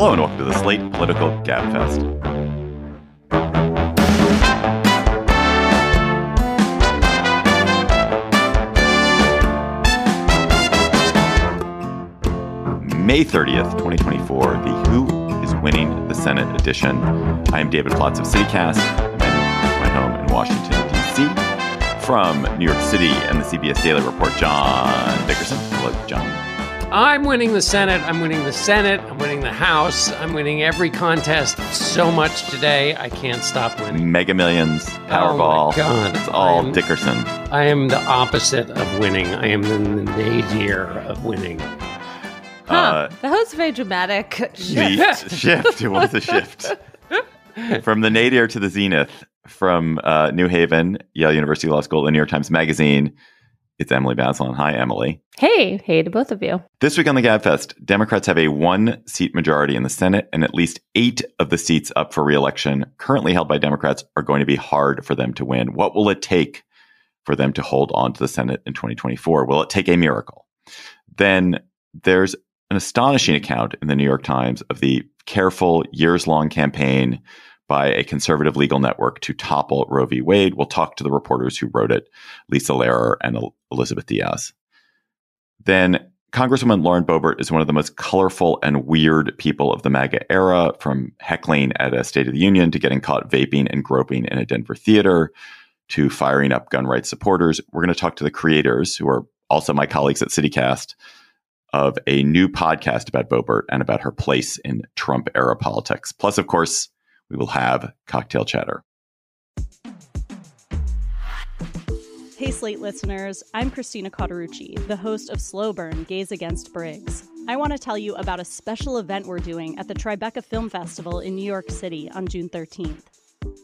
Hello and welcome to the Slate Political Gabfest. May 30th, 2024, the Who is Winning the Senate edition. I am David Plotz of CityCast. I'm in my home in Washington, D.C. From New York City and the CBS Daily Report, John Dickerson. Hello, John. I'm winning the Senate. I'm winning the Senate. I'm winning the House. I'm winning every contest so much today. I can't stop winning. Mega Millions, Powerball. Oh my God. It's all Dickerson. I am the opposite of winning. I am the nadir of winning. That was very dramatic. Shift. It was a shift. From the nadir to the zenith, from New Haven, Yale University Law School, and New York Times Magazine, it's Emily Bazelon. Hi, Emily. Hey to both of you. This week on the Gabfest, Democrats have a one-seat majority in the Senate, and at least 8 of the seats up for re-election currently held by Democrats are going to be hard for them to win. What will it take for them to hold on to the Senate in 2024? Will it take a miracle? Then there's an astonishing account in the New York Times of the careful, years-long campaign by a conservative legal network to topple Roe v. Wade. We'll talk to the reporters who wrote it, Lisa Lerer and Elizabeth Diaz. Then Congresswoman Lauren Boebert is one of the most colorful and weird people of the MAGA era, from heckling at a State of the Union to getting caught vaping and groping in a Denver theater to firing up gun rights supporters. We're going to talk to the creators, who are also my colleagues at CityCast, of a new podcast about Boebert and about her place in Trump-era politics. Plus, of course, we will have cocktail chatter. Hey, Slate listeners. I'm Christina Cauterucci, the host of Slow Burn, Gays Against Briggs. I want to tell you about a special event we're doing at the Tribeca Film Festival in New York City on June 13th.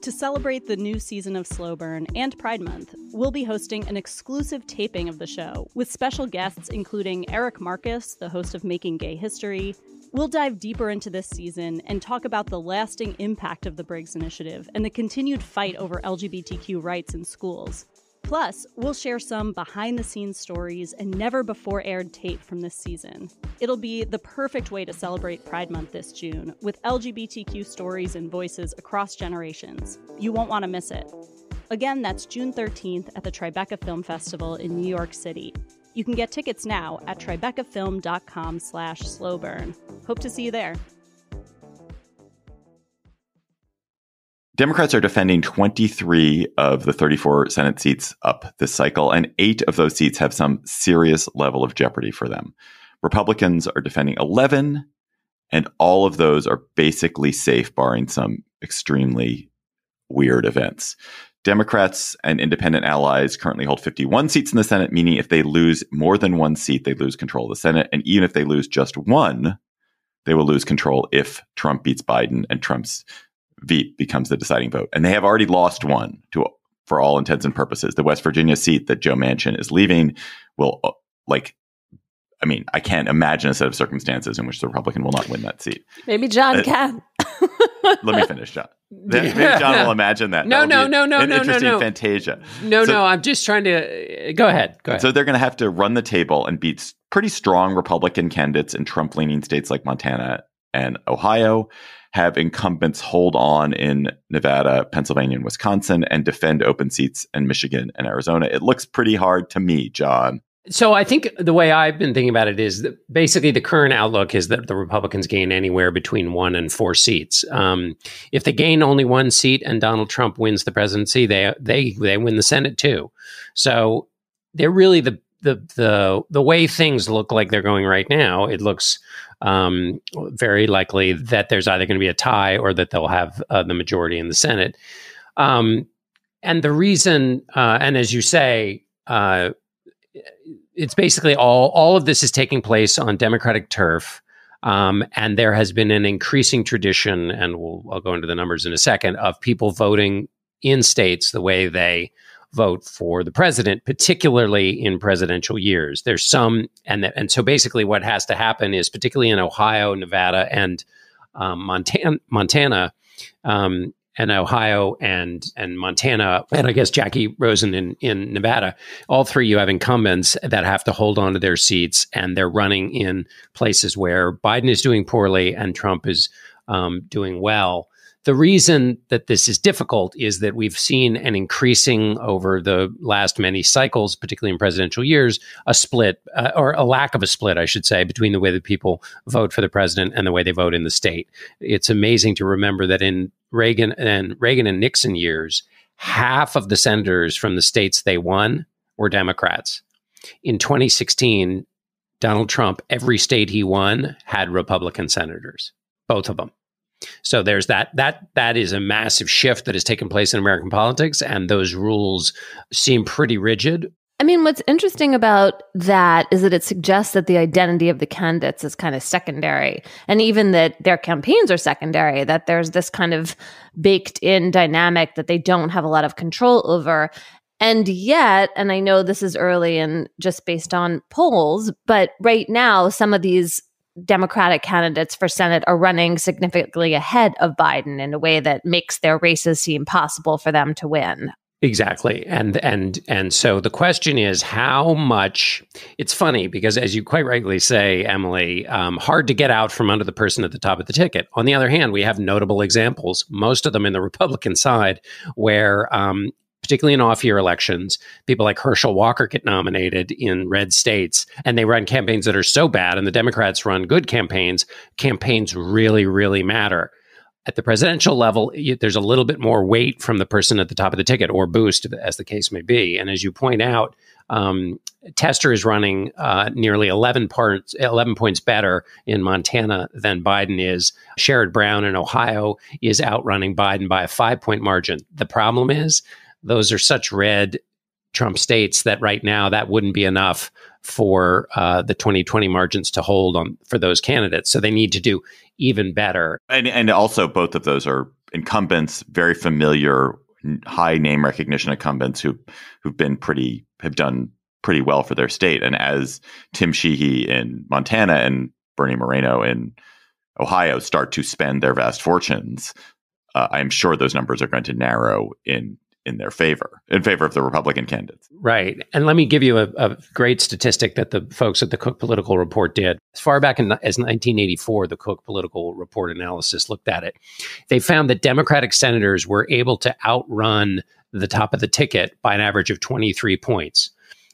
To celebrate the new season of Slow Burn and Pride Month, we'll be hosting an exclusive taping of the show with special guests including Eric Marcus, the host of Making Gay History. We'll dive deeper into this season and talk about the lasting impact of the Briggs Initiative and the continued fight over LGBTQ rights in schools. Plus, we'll share some behind-the-scenes stories and never-before-aired tape from this season. It'll be the perfect way to celebrate Pride Month this June, with LGBTQ stories and voices across generations. You won't want to miss it. Again, that's June 13th at the Tribeca Film Festival in New York City. You can get tickets now at tribecafilm.com/slowburn. Hope to see you there. Democrats are defending 23 of the 34 Senate seats up this cycle, and 8 of those seats have some serious level of jeopardy for them. Republicans are defending 11, and all of those are basically safe, barring some extremely weird events. Democrats and independent allies currently hold 51 seats in the Senate, meaning if they lose more than one seat, they lose control of the Senate. And even if they lose just one, they will lose control if Trump beats Biden and Trump's Veep becomes the deciding vote. And they have already lost one for all intents and purposes. The West Virginia seat that Joe Manchin is leaving will, I can't imagine a set of circumstances in which the Republican will not win that seat. Maybe John can. Let me finish, John. Maybe John will imagine that. No. Interesting fantasia. No, I'm just trying to... Go ahead. So they're going to have to run the table and beat pretty strong Republican candidates in Trump-leaning states like Montana and Ohio, have incumbents hold on in Nevada, Pennsylvania, and Wisconsin, and defend open seats in Michigan and Arizona. It looks pretty hard to me, John. So I think the way I've been thinking about it is that basically the current outlook is that the Republicans gain anywhere between 1 and 4 seats. If they gain only 1 seat and Donald Trump wins the presidency, they win the Senate too. So they're really the way things look like they're going right now. It looks very likely that there's either going to be a tie or that they'll have the majority in the Senate. And the reason, and as you say, it's basically all of this is taking place on Democratic turf. And there has been an increasing tradition, and I'll go into the numbers in a second, of people voting in states the way they vote for the president, particularly in presidential years. There's some, and so basically what has to happen is, particularly in Ohio, Nevada, and Montana, and Ohio and Montana, and I guess Jackie Rosen in Nevada, all three you have incumbents that have to hold on to their seats, and they're running in places where Biden is doing poorly and Trump is doing well. The reason that this is difficult is that we've seen an increasing over the last many cycles, particularly in presidential years, a split or a lack of a split, I should say, between the way that people vote for the president and the way they vote in the state. It's amazing to remember that in Reagan and Nixon years, half of the senators from the states they won were Democrats. In 2016, Donald Trump, every state he won had Republican senators, both of them. So there's that is a massive shift that has taken place in American politics, and those rules seem pretty rigid. I mean, what's interesting about that is that it suggests that the identity of the candidates is kind of secondary, and even that their campaigns are secondary, that there's this kind of baked in dynamic that they don't have a lot of control over. And yet, and I know this is early and just based on polls, but right now, some of these Democratic candidates for Senate are running significantly ahead of Biden in a way that makes their races seem possible for them to win. Exactly. And so the question is how much. It's funny because, as you quite rightly say, Emily, hard to get out from under the person at the top of the ticket. On the other hand, we have notable examples, most of them in the Republican side, where particularly in off-year elections, people like Herschel Walker get nominated in red states, and they run campaigns that are so bad, and the Democrats run good campaigns. Campaigns really, really matter. At the presidential level, there's a little bit more weight from the person at the top of the ticket, or boost, as the case may be. And as you point out, Tester is running nearly 11 points better in Montana than Biden is. Sherrod Brown in Ohio is outrunning Biden by a 5-point margin. The problem is, those are such red Trump states that right now that wouldn't be enough for the 2020 margins to hold on for those candidates. So they need to do even better. And also both of those are incumbents, very familiar, high name recognition incumbents who've done pretty well for their state. And as Tim Sheehy in Montana and Bernie Moreno in Ohio start to spend their vast fortunes, I'm sure those numbers are going to narrow in their favor, in favor of the Republican candidates. Right. And let me give you a great statistic that the folks at the Cook Political Report did. As far back as 1984, the Cook Political Report analysis looked at it. They found that Democratic senators were able to outrun the top of the ticket by an average of 23 points.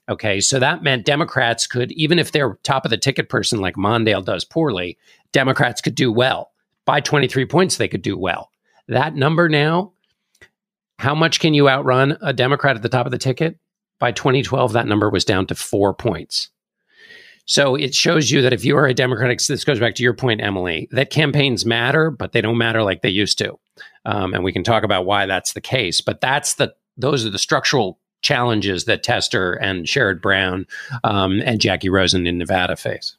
Okay, so that meant Democrats could, even if their top of the ticket person like Mondale does poorly, Democrats could do well. By 23 points, they could do well. That number now, how much can you outrun a Democrat at the top of the ticket? By 2012, that number was down to 4 points. So it shows you that if you are a Democratic, this goes back to your point, Emily, that campaigns matter, but they don't matter like they used to. And we can talk about why that's the case. But those are the structural challenges that Tester and Sherrod Brown and Jackie Rosen in Nevada face.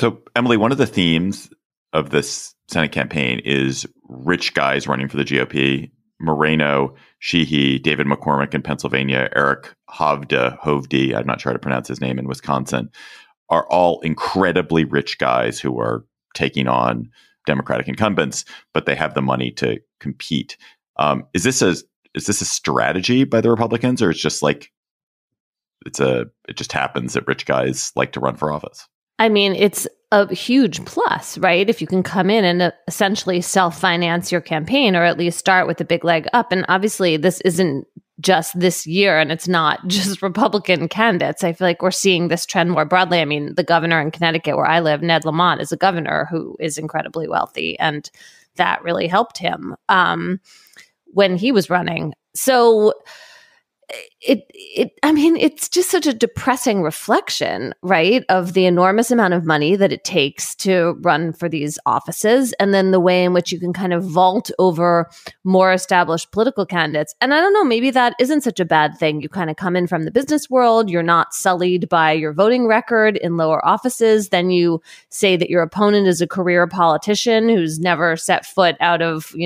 So, Emily, one of the themes of this Senate campaign is rich guys running for the GOP. Moreno, Sheehy, David McCormick in Pennsylvania, Eric Hovde, I'm not sure how to pronounce his name, in Wisconsin, are all incredibly rich guys who are taking on Democratic incumbents, but they have the money to compete. Is this a strategy by the Republicans, or it's just like it just happens that rich guys like to run for office? I mean, it's a huge plus, right? If you can come in and essentially self-finance your campaign, or at least start with a big leg up. And obviously, this isn't just this year, and it's not just Republican candidates. I feel like we're seeing this trend more broadly. I mean, the governor in Connecticut, where I live, Ned Lamont, is a governor who is incredibly wealthy, and that really helped him when he was running. So it's just such a depressing reflection, right, of the enormous amount of money that it takes to run for these offices, and then the way in which you can kind of vault over more established political candidates. And I don't know, maybe that isn't such a bad thing. You kind of come in from the business world, you're not sullied by your voting record in lower offices. Then you say that your opponent is a career politician who's never set foot out of,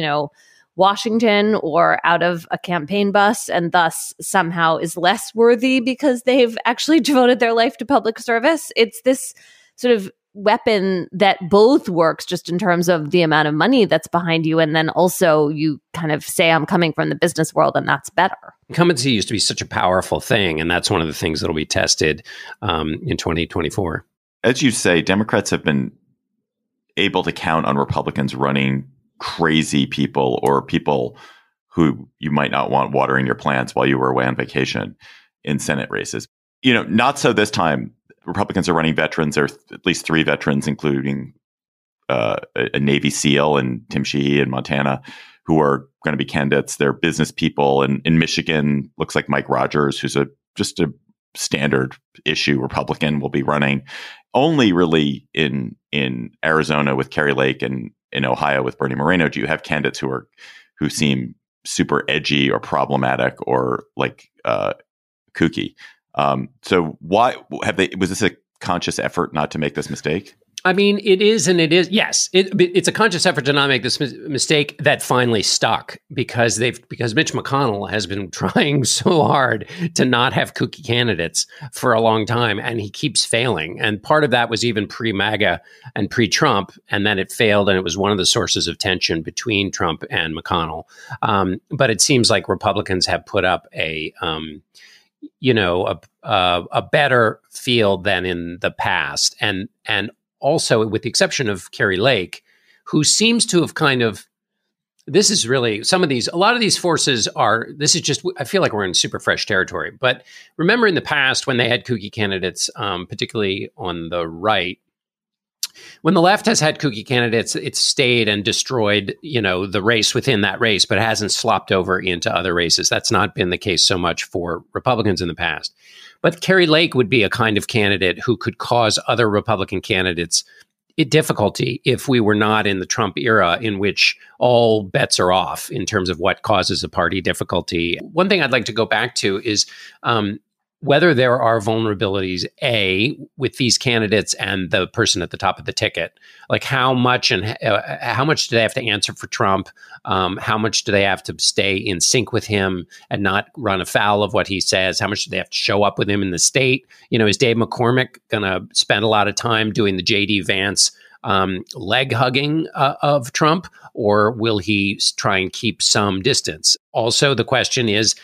Washington or out of a campaign bus, and thus somehow is less worthy because they've actually devoted their life to public service. It's this sort of weapon that both works just in terms of the amount of money that's behind you. And then also you kind of say, I'm coming from the business world, and that's better. Incumbency used to be such a powerful thing. And that's one of the things that'll be tested in 2024. As you say, Democrats have been able to count on Republicans running crazy people or people who you might not want watering your plants while you were away on vacation in Senate races. Not so this time. Republicans are running veterans. There are at least 3 veterans, including a Navy SEAL and Tim Sheehy in Montana, who are going to be candidates. They're business people. And in Michigan, looks like Mike Rogers, who's just a standard issue Republican, will be running. Only really in Arizona with Kari Lake and in Ohio with Bernie Moreno do you have candidates who seem super edgy or problematic or like kooky. So why was this a conscious effort not to make this mistake? I mean, it is, and it is. Yes, it's a conscious effort to not make this mistake that finally stuck because Mitch McConnell has been trying so hard to not have kooky candidates for a long time, and he keeps failing. And part of that was even pre-MAGA and pre-Trump, and then it failed, and it was one of the sources of tension between Trump and McConnell. But it seems like Republicans have put up a better field than in the past, and also, with the exception of Kari Lake, who seems to have this is really a lot of these forces I feel like we're in super fresh territory. But remember in the past when they had kooky candidates, particularly on the right, when the left has had kooky candidates, it's stayed and destroyed, the race within that race, but it hasn't slopped over into other races. That's not been the case so much for Republicans in the past. But Kari Lake would be a kind of candidate who could cause other Republican candidates difficulty if we were not in the Trump era in which all bets are off in terms of what causes a party difficulty. One thing I'd like to go back to is whether there are vulnerabilities, with these candidates and the person at the top of the ticket, like how much do they have to answer for Trump? How much do they have to stay in sync with him and not run afoul of what he says? How much do they have to show up with him in the state? Is Dave McCormick going to spend a lot of time doing the J.D. Vance leg hugging of Trump, or will he try and keep some distance? Also, the question is,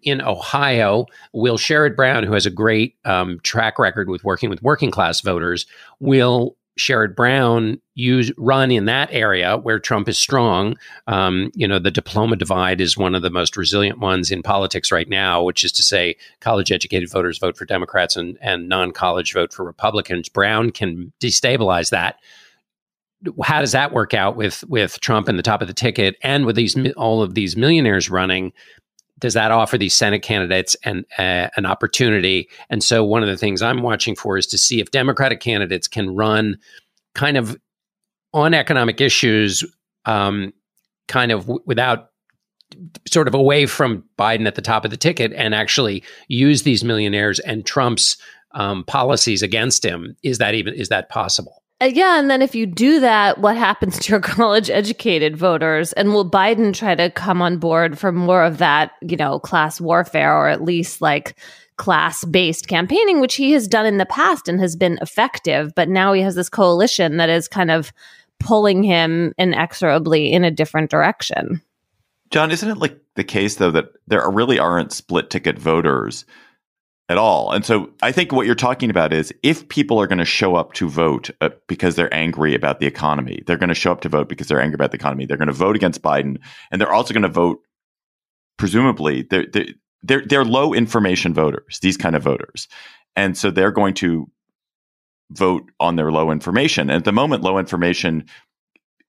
in Ohio, will Sherrod Brown, who has a great track record with working with working class voters, will Sherrod Brown run in that area where Trump is strong? The diploma divide is one of the most resilient ones in politics right now, which is to say college-educated voters vote for Democrats and non-college vote for Republicans. Brown can destabilize that. How does that work out with Trump in the top of the ticket and with all of these millionaires running? Does that offer these Senate candidates an opportunity? And so one of the things I'm watching for is to see if Democratic candidates can run kind of on economic issues, without sort of away from Biden at the top of the ticket and actually use these millionaires and Trump's policies against him. Is that possible? Yeah, and then if you do that, what happens to your college-educated voters? And will Biden try to come on board for more of that, class warfare, or at least like class-based campaigning, which he has done in the past and has been effective, but now he has this coalition that is kind of pulling him inexorably in a different direction. John, isn't it like the case, though, that there really aren't split-ticket voters at all? And so I think what you're talking about is if people are going to show up to vote because they're angry about the economy, they're going to show up to vote because they're angry about the economy. They're going to vote against Biden, and they're also going to vote. Presumably, they're low information voters. These kind of voters, and so they're going to vote on their low information. And at the moment, low information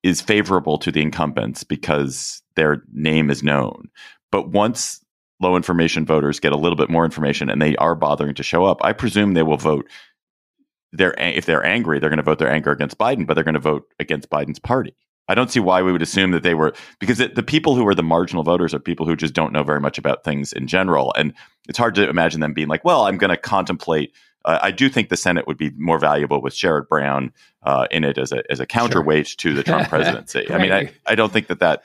is favorable to the incumbents because their name is known. But once low information voters get a little bit more information and they are bothering to show up, I presume they will vote. If they're angry, they're going to vote their anger against Biden, but they're going to vote against Biden's party. I don't see why we would assume that they were, because the people who are the marginal voters are people who just don't know very much about things in general. And it's hard to imagine them being like, well, I'm going to contemplate. I do think the Senate would be more valuable with Sherrod Brown in it as a counterweight to the Trump presidency. Right. I mean, I don't think that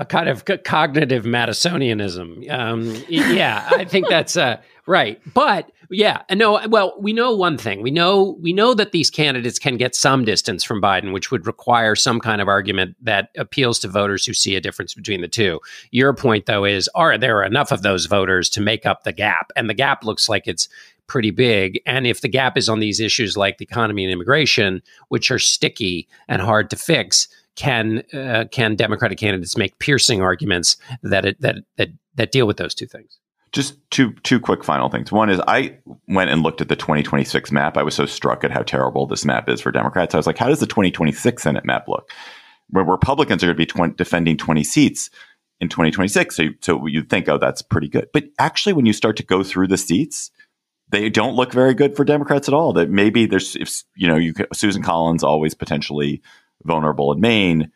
a kind of cognitive Madisonianism. Yeah, I think that's right. But yeah, no. Well, we know one thing. We know that these candidates can get some distance from Biden, which would require some kind of argument that appeals to voters who see a difference between the two. Your point, though, is are there enough of those voters to make up the gap? And the gap looks like it's pretty big. And if the gap is on these issues like the economy and immigration, which are sticky and hard to fix, can Democratic candidates make piercing arguments that deal with those two things? Just two quick final things. One is I went and looked at the 2026 map. I was so struck at how terrible this map is for Democrats. I was like, how does the 2026 Senate map look? Where Republicans are going to be defending 20 seats in 2026. So you'd think, oh, that's pretty good. But actually, when you start to go through the seats, they don't look very good for Democrats at all. That maybe there's, Susan Collins always potentially vulnerable in Maine.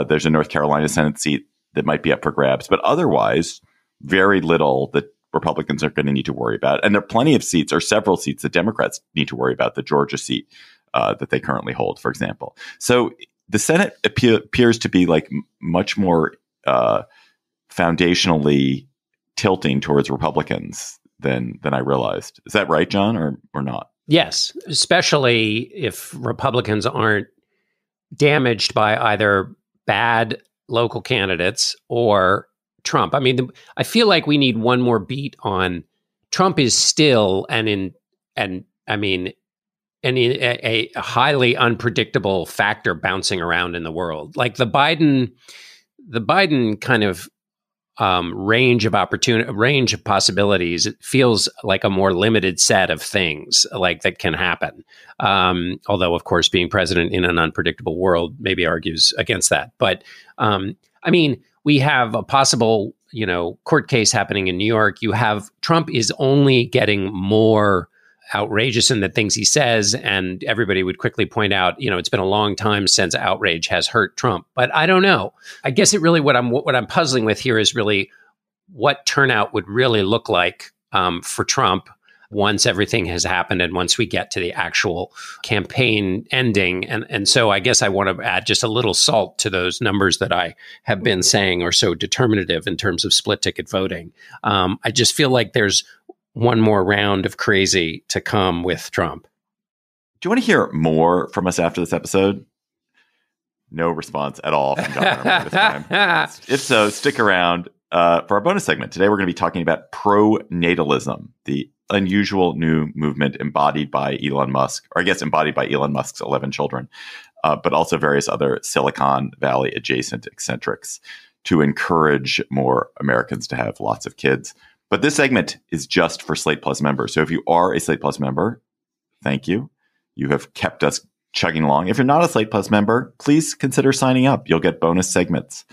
There's a North Carolina Senate seat that might be up for grabs, but otherwise, very little that Republicans are going to need to worry about. And there are plenty of seats, or several seats, that Democrats need to worry about. The Georgia seat that they currently hold, for example. So the Senate appears to be like much more foundationally tilting towards Republicans than I realized. Is that right, John, or not? Yes, especially if Republicans aren't damaged by either bad local candidates or Trump. I mean, I feel like we need one more beat on Trump is still a highly unpredictable factor bouncing around in the world. Like the Biden kind of range of possibilities, it feels like a more limited set of things like that can happen. Although, of course, being president in an unpredictable world maybe argues against that. But we have a possible, court case happening in New York. You have Trump is only getting more outrageous in the things he says, and everybody would quickly point out, it's been a long time since outrage has hurt Trump. But I don't know. I guess it really what I'm puzzling with here is really what turnout would really look like for Trump once everything has happened and once we get to the actual campaign ending. And so I guess I want to add just a little salt to those numbers that I have been saying are so determinative in terms of split ticket voting. I just feel like there's one more round of crazy to come with Trump. Do you want to hear more from us after this episode? No response at all from John this time. If so, stick around for our bonus segment. Today, we're going to be talking about pronatalism, the unusual new movement embodied by Elon Musk, or I guess embodied by Elon Musk's 11 children, but also various other Silicon Valley adjacent eccentrics to encourage more Americans to have lots of kids. But this segment is just for Slate Plus members. So if you are a Slate Plus member, thank you. You have kept us chugging along. If you're not a Slate Plus member, please consider signing up. You'll get bonus segments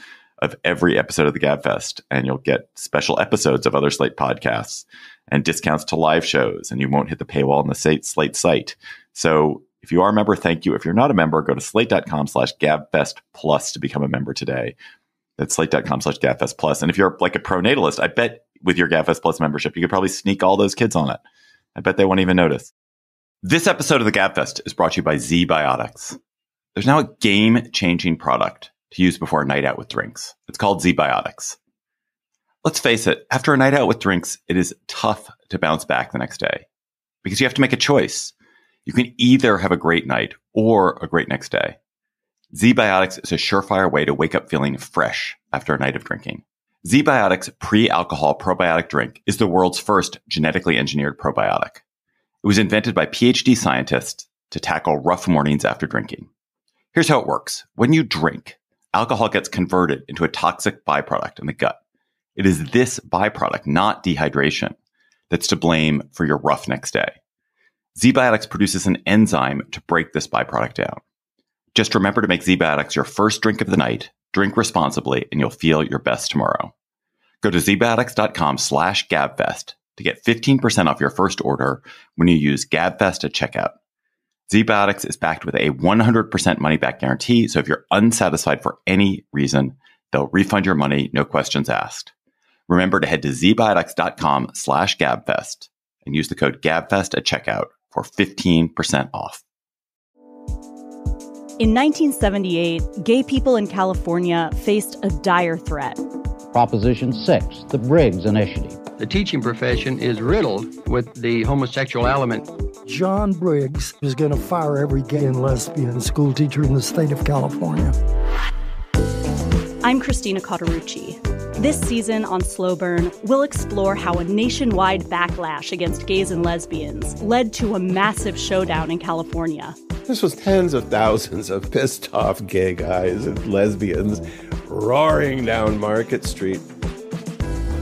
of every episode of the Gabfest, and you'll get special episodes of other Slate podcasts and discounts to live shows, and you won't hit the paywall on the Slate site. So if you are a member, thank you. If you're not a member, go to slate.com/Gabfest Plus to become a member today. That's slate.com/Gabfest Plus. And if you're like a pronatalist, I bet with your Gabfest Plus membership, you could probably sneak all those kids on it. I bet they won't even notice. This episode of the Gabfest is brought to you by ZBiotics. There's now a game-changing product to use before a night out with drinks. It's called ZBiotics. Let's face it, after a night out with drinks, it is tough to bounce back the next day because you have to make a choice. You can either have a great night or a great next day. ZBiotics is a surefire way to wake up feeling fresh after a night of drinking. ZBiotics pre-alcohol probiotic drink is the world's first genetically engineered probiotic. It was invented by PhD scientists to tackle rough mornings after drinking. Here's how it works. When you drink, alcohol gets converted into a toxic byproduct in the gut. It is this byproduct, not dehydration, that's to blame for your rough next day. ZBiotics produces an enzyme to break this byproduct down. Just remember to make ZBiotics your first drink of the night, drink responsibly, and you'll feel your best tomorrow. Go to zbiotics.com/Gabfest to get 15% off your first order when you use Gabfest at checkout. ZBiotics is backed with a 100% money-back guarantee, so if you're unsatisfied for any reason, they'll refund your money, no questions asked. Remember to head to zbiotics.com/Gabfest and use the code GABFEST at checkout for 15% off. In 1978, gay people in California faced a dire threat. Proposition 6, the Briggs Initiative. The teaching profession is riddled with the homosexual element. John Briggs is going to fire every gay and lesbian school teacher in the state of California. I'm Christina Cauterucci. This season on Slow Burn, we'll explore how a nationwide backlash against gays and lesbians led to a massive showdown in California. This was tens of thousands of pissed off gay guys and lesbians roaring down Market Street.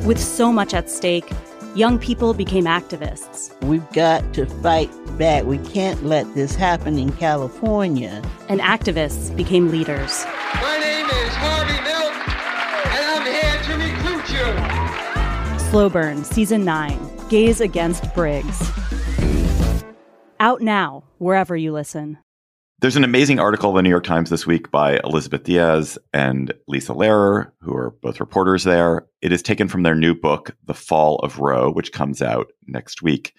With so much at stake, young people became activists. We've got to fight back. We can't let this happen in California. And activists became leaders. My name is Harvey Milk, and I'm here to recruit you. Slow Burn, Season 9, Gays Against Briggs. Out now, wherever you listen. There's an amazing article in the New York Times this week by Elizabeth Diaz and Lisa Lerer, who are both reporters there. It is taken from their new book, The Fall of Roe, which comes out next week.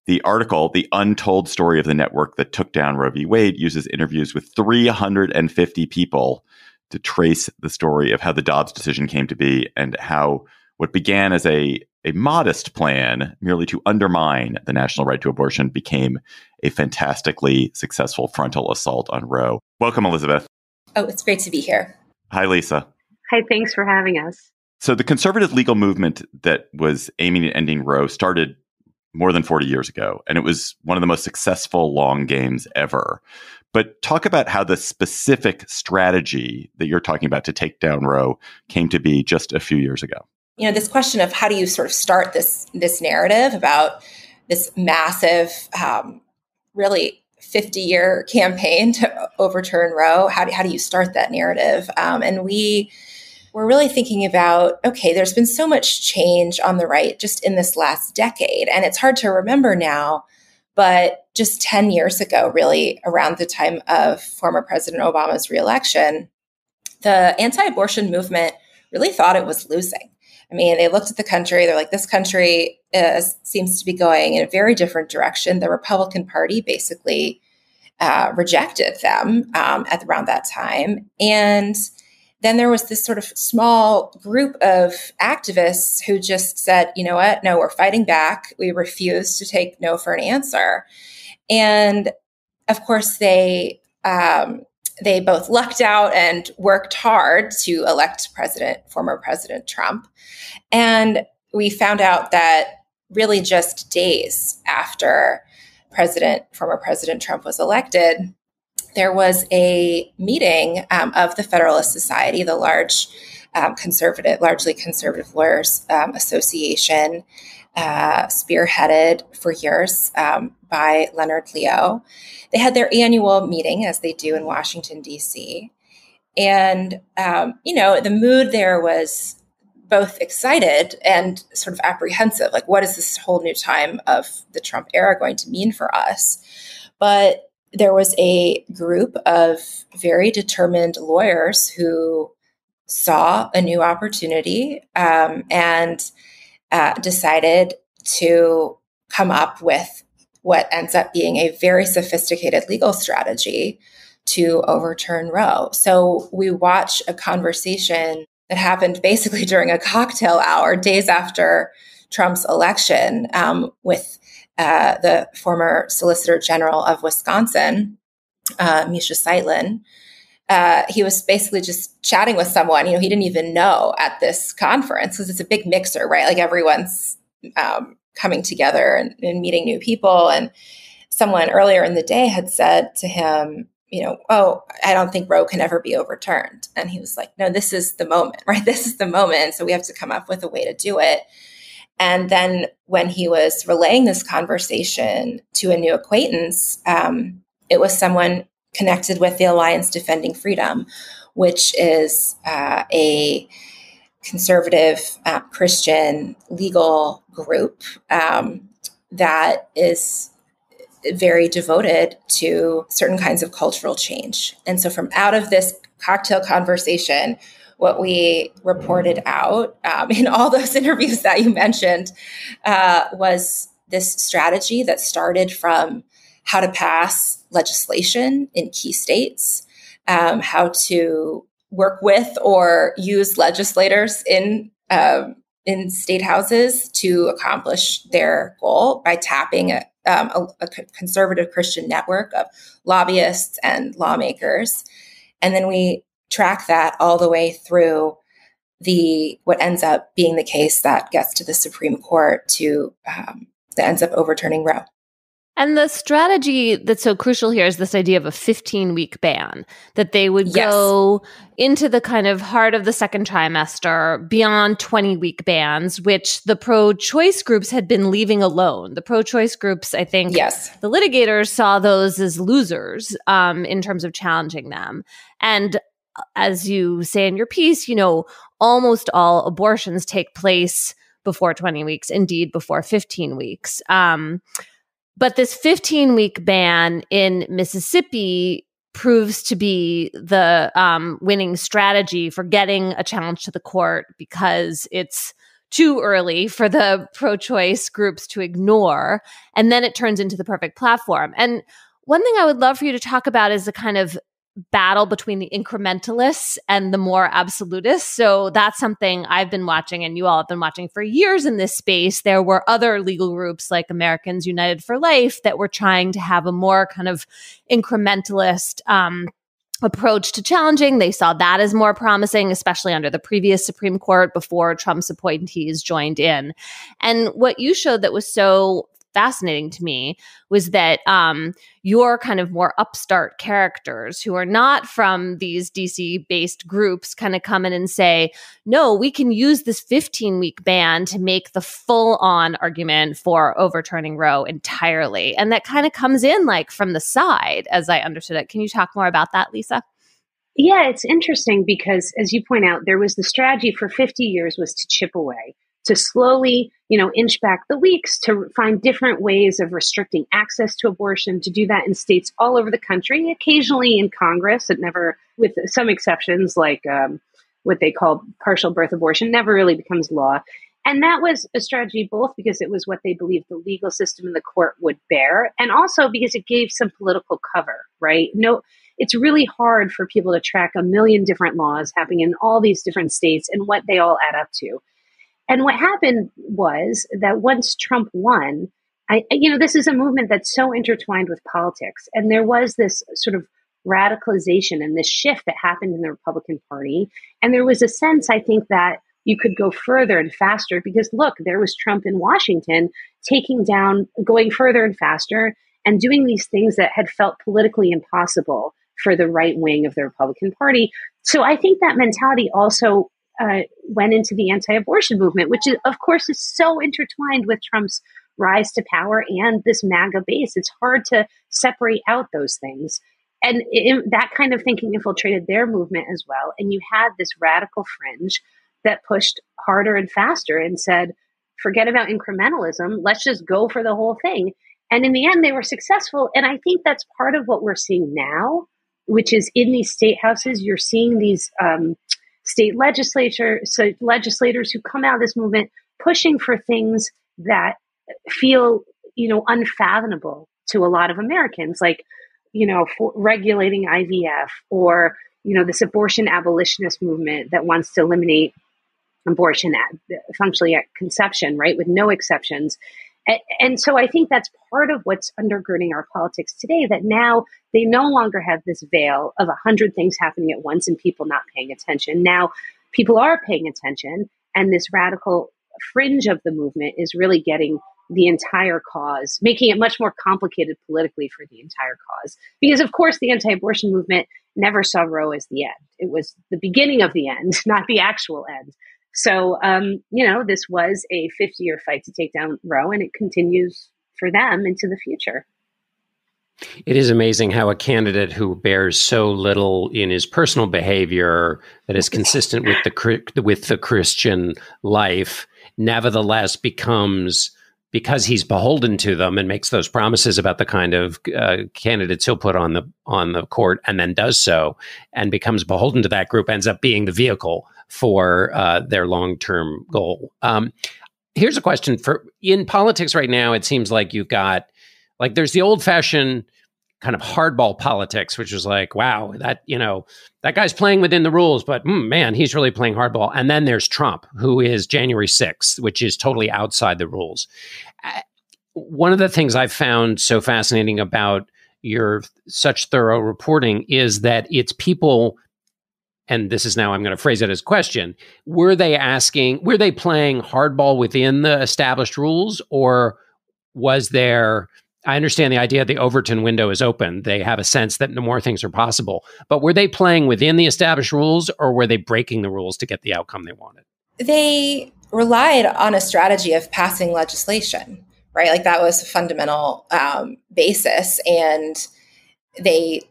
The article, The Untold Story of the Network That Took Down Roe v. Wade, uses interviews with 350 people to trace the story of how the Dobbs decision came to be and how what began as a modest plan merely to undermine the national right to abortion became a fantastically successful frontal assault on Roe. Welcome, Elizabeth. Oh, it's great to be here. Hi, Lisa. Hi, thanks for having us. So the conservative legal movement that was aiming at ending Roe started more than 40 years ago, and it was one of the most successful long games ever. But talk about how the specific strategy that you're talking about to take down Roe came to be just a few years ago. You know, this question of how do you sort of start this narrative about this massive, really 50-year campaign to overturn Roe? How do you start that narrative? And we were really thinking about, okay, there's been so much change on the right just in this last decade. And it's hard to remember now, but just 10 years ago, really around the time of former President Obama's reelection, the anti-abortion movement really thought it was losing. I mean, they looked at the country, they're like, this country seems to be going in a very different direction. The Republican Party basically rejected them at around that time. And then there was this sort of small group of activists who just said, you know what, no, we're fighting back. We refuse to take no for an answer. And of course, they both lucked out and worked hard to elect former President Trump. And we found out that really just days after former President Trump was elected, there was a meeting of the Federalist Society, the largely conservative lawyers association, spearheaded for years by Leonard Leo. They had their annual meeting, as they do in Washington, D.C. And, the mood there was both excited and sort of apprehensive. Like, what is this whole new time of the Trump era going to mean for us? But there was a group of very determined lawyers who saw a new opportunity and decided to come up with what ends up being a very sophisticated legal strategy to overturn Roe. So we watch a conversation that happened basically during a cocktail hour days after Trump's election with the former Solicitor General of Wisconsin, Misha Zeitlin. He was basically just chatting with someone, he didn't even know at this conference, because it's a big mixer, right? Like everyone's coming together and meeting new people. And someone earlier in the day had said to him, oh, I don't think Roe can ever be overturned. And he was like, no, this is the moment, right? This is the moment. So we have to come up with a way to do it. And then when he was relaying this conversation to a new acquaintance, it was someone connected with the Alliance Defending Freedom, which is a conservative Christian legal group that is very devoted to certain kinds of cultural change. And so from out of this cocktail conversation, what we reported out in all those interviews that you mentioned was this strategy that started from how to pass legislation in key states, how to work with or use legislators in state houses to accomplish their goal by tapping a conservative Christian network of lobbyists and lawmakers. And then we track that all the way through what ends up being the case that gets to the Supreme Court that ends up overturning Roe. And the strategy that's so crucial here is this idea of a 15-week ban, that they would go into the kind of heart of the second trimester beyond 20-week bans, which the pro-choice groups had been leaving alone. The pro-choice groups, I think, the litigators saw those as losers in terms of challenging them. And as you say in your piece, almost all abortions take place before 20 weeks, indeed before 15 weeks. But this 15-week ban in Mississippi proves to be the winning strategy for getting a challenge to the court because it's too early for the pro-choice groups to ignore. And then it turns into the perfect platform. And one thing I would love for you to talk about is the kind of battle between the incrementalists and the more absolutists. So that's something I've been watching and you all have been watching for years in this space. There were other legal groups like Americans United for Life that were trying to have a more kind of incrementalist approach to challenging. They saw that as more promising, especially under the previous Supreme Court before Trump's appointees joined in. And what you showed that was so fascinating to me was that your kind of more upstart characters who are not from these DC-based groups kind of come in and say, no, we can use this 15-week ban to make the full-on argument for overturning Roe entirely. And that kind of comes in like from the side, as I understood it. Can you talk more about that, Lisa? Yeah, it's interesting because, as you point out, there was the strategy for 50 years was to chip away, to slowly, inch back the weeks, to find different ways of restricting access to abortion, to do that in states all over the country, occasionally in Congress. It never, with some exceptions like what they call partial birth abortion, never really becomes law. And that was a strategy both because it was what they believed the legal system in the court would bear, and also because it gave some political cover, right? It's really hard for people to track a million different laws happening in all these different states and what they all add up to. And what happened was that once Trump won, this is a movement that's so intertwined with politics. And there was this sort of radicalization and this shift that happened in the Republican Party. And there was a sense, I think, that you could go further and faster because, look, there was Trump in Washington going further and faster and doing these things that had felt politically impossible for the right wing of the Republican Party. So I think that mentality also went into the anti-abortion movement, which is, of course, is so intertwined with Trump's rise to power and this MAGA base. It's hard to separate out those things. And that kind of thinking infiltrated their movement as well. And you had this radical fringe that pushed harder and faster and said, forget about incrementalism. Let's just go for the whole thing. And in the end, they were successful. And I think that's part of what we're seeing now, which is in these state houses, you're seeing these state legislators who come out of this movement pushing for things that feel, unfathomable to a lot of Americans, like, for regulating IVF or, this abortion abolitionist movement that wants to eliminate abortion functionally at conception, right, with no exceptions. And so I think that's part of what's undergirding our politics today, that now they no longer have this veil of 100 things happening at once and people not paying attention. Now people are paying attention, and this radical fringe of the movement is really getting the entire cause, making it much more complicated politically for the entire cause. Because, of course, the anti-abortion movement never saw Roe as the end. It was the beginning of the end, not the actual end. So, this was a 50-year fight to take down Roe, and it continues for them into the future. It is amazing how a candidate who bears so little in his personal behavior that is consistent with the Christian life, nevertheless becomes, because he's beholden to them and makes those promises about the kind of candidates he'll put on the court, and then does so and becomes beholden to that group, ends up being the vehicle for their long-term goal. Here's a question in politics right now. It seems like you've got, there's the old-fashioned kind of hardball politics, which is like, wow, that, that guy's playing within the rules, but man, he's really playing hardball. And then there's Trump, who is January 6th, which is totally outside the rules. One of the things I've found so fascinating about your such thorough reporting is that it's people, and this is now I'm going to phrase it as a question, were they playing hardball within the established rules, or was there, I understand the idea the Overton window is open. They have a sense that no more things are possible, but were they playing within the established rules, or were they breaking the rules to get the outcome they wanted? They relied on a strategy of passing legislation, right? Like that was a fundamental basis. And they,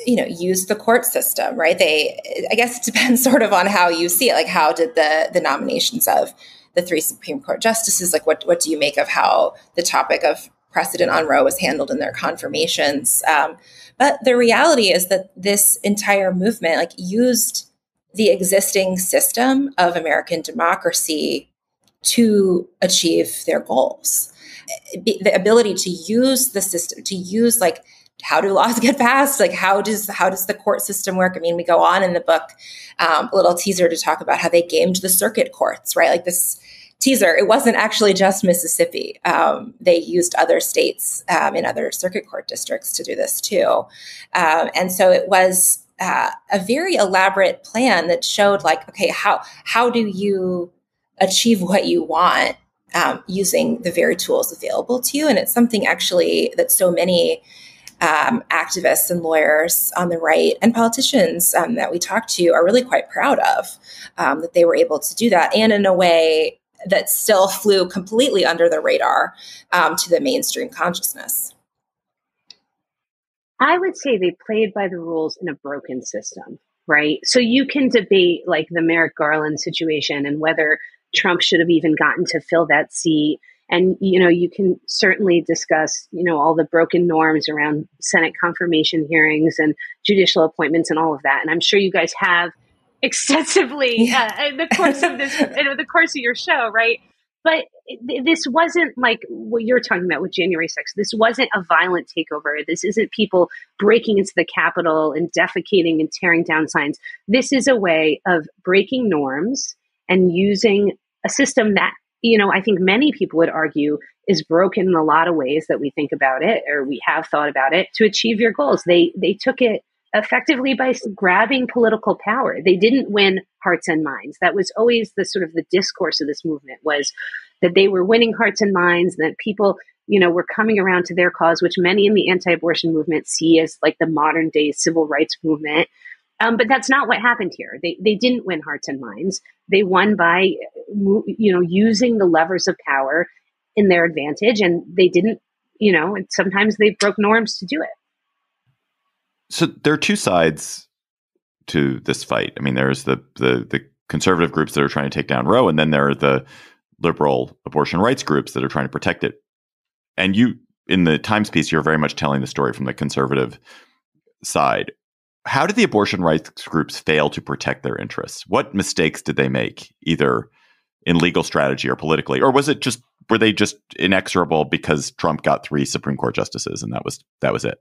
used the court system, right? I guess it depends sort of on how you see it. Like, how did the nominations of the 3 Supreme Court justices, like what do you make of how the topic of precedent on Roe was handled in their confirmations? But the reality is that this entire movement used the existing system of American democracy to achieve their goals. The ability to use the system, to use how do laws get passed? How does the court system work? I mean, we go on in the book, a little teaser to talk about how they gamed the circuit courts, right? This teaser, it wasn't actually just Mississippi. They used other states in other circuit court districts to do this too. And so it was a very elaborate plan that showed okay, how do you achieve what you want using the very tools available to you? And it's something actually that so many activists and lawyers on the right and politicians that we talk to are really quite proud of, that they were able to do that, and in a way that still flew completely under the radar to the mainstream consciousness. I would say they played by the rules in a broken system, right? So you can debate the Merrick Garland situation and whether Trump should have even gotten to fill that seat. And, you can certainly discuss, all the broken norms around Senate confirmation hearings and judicial appointments and all of that. And I'm sure you guys have extensively in the course of this, the course of your show, right? But this wasn't like what you're talking about with January 6th. This wasn't a violent takeover. This isn't people breaking into the Capitol and defecating and tearing down signs. This is a way of breaking norms and using a system that, I think many people would argue is broken in a lot of ways that we think about it, or we have thought about it, to achieve your goals. They took it effectively by grabbing political power. They didn't win hearts and minds. That was always the sort of the discourse of this movement, was that they were winning hearts and minds, that people, were coming around to their cause, which many in the anti-abortion movement see as the modern day civil rights movement. But that's not what happened here. They didn't win hearts and minds. They won by, using the levers of power in their advantage. And they didn't, sometimes they broke norms to do it. So there are two sides to this fight. I mean, there's the conservative groups that are trying to take down Roe, and then there are the liberal abortion rights groups that are trying to protect it. And you, in the Times piece, you're very much telling the story from the conservative side. How did the abortion rights groups fail to protect their interests? What mistakes did they make, either in legal strategy or politically? Or were they just inexorable because Trump got 3 Supreme Court justices and that was it?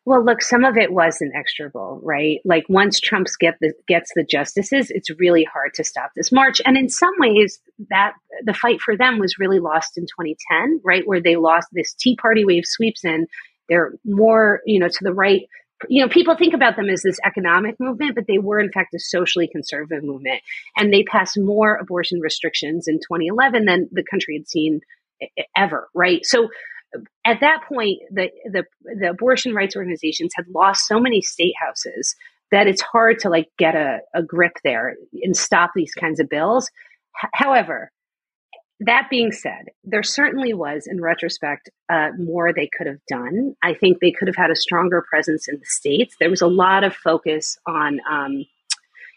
Well, look, some of it was inexorable, right? Once Trump gets the justices, it's really hard to stop this march. And in some ways, that the fight for them was really lost in 2010, right? Where they lost, this Tea Party wave sweeps in. They're more, to the right. People think about them as this economic movement, but they were in fact a socially conservative movement. And they passed more abortion restrictions in 2011 than the country had seen ever, right? So at that point, the abortion rights organizations had lost so many state houses that it's hard to get a grip there and stop these kinds of bills. However, that being said, there certainly was, in retrospect, more they could have done. I think they could have had a stronger presence in the states. There was a lot of focus on,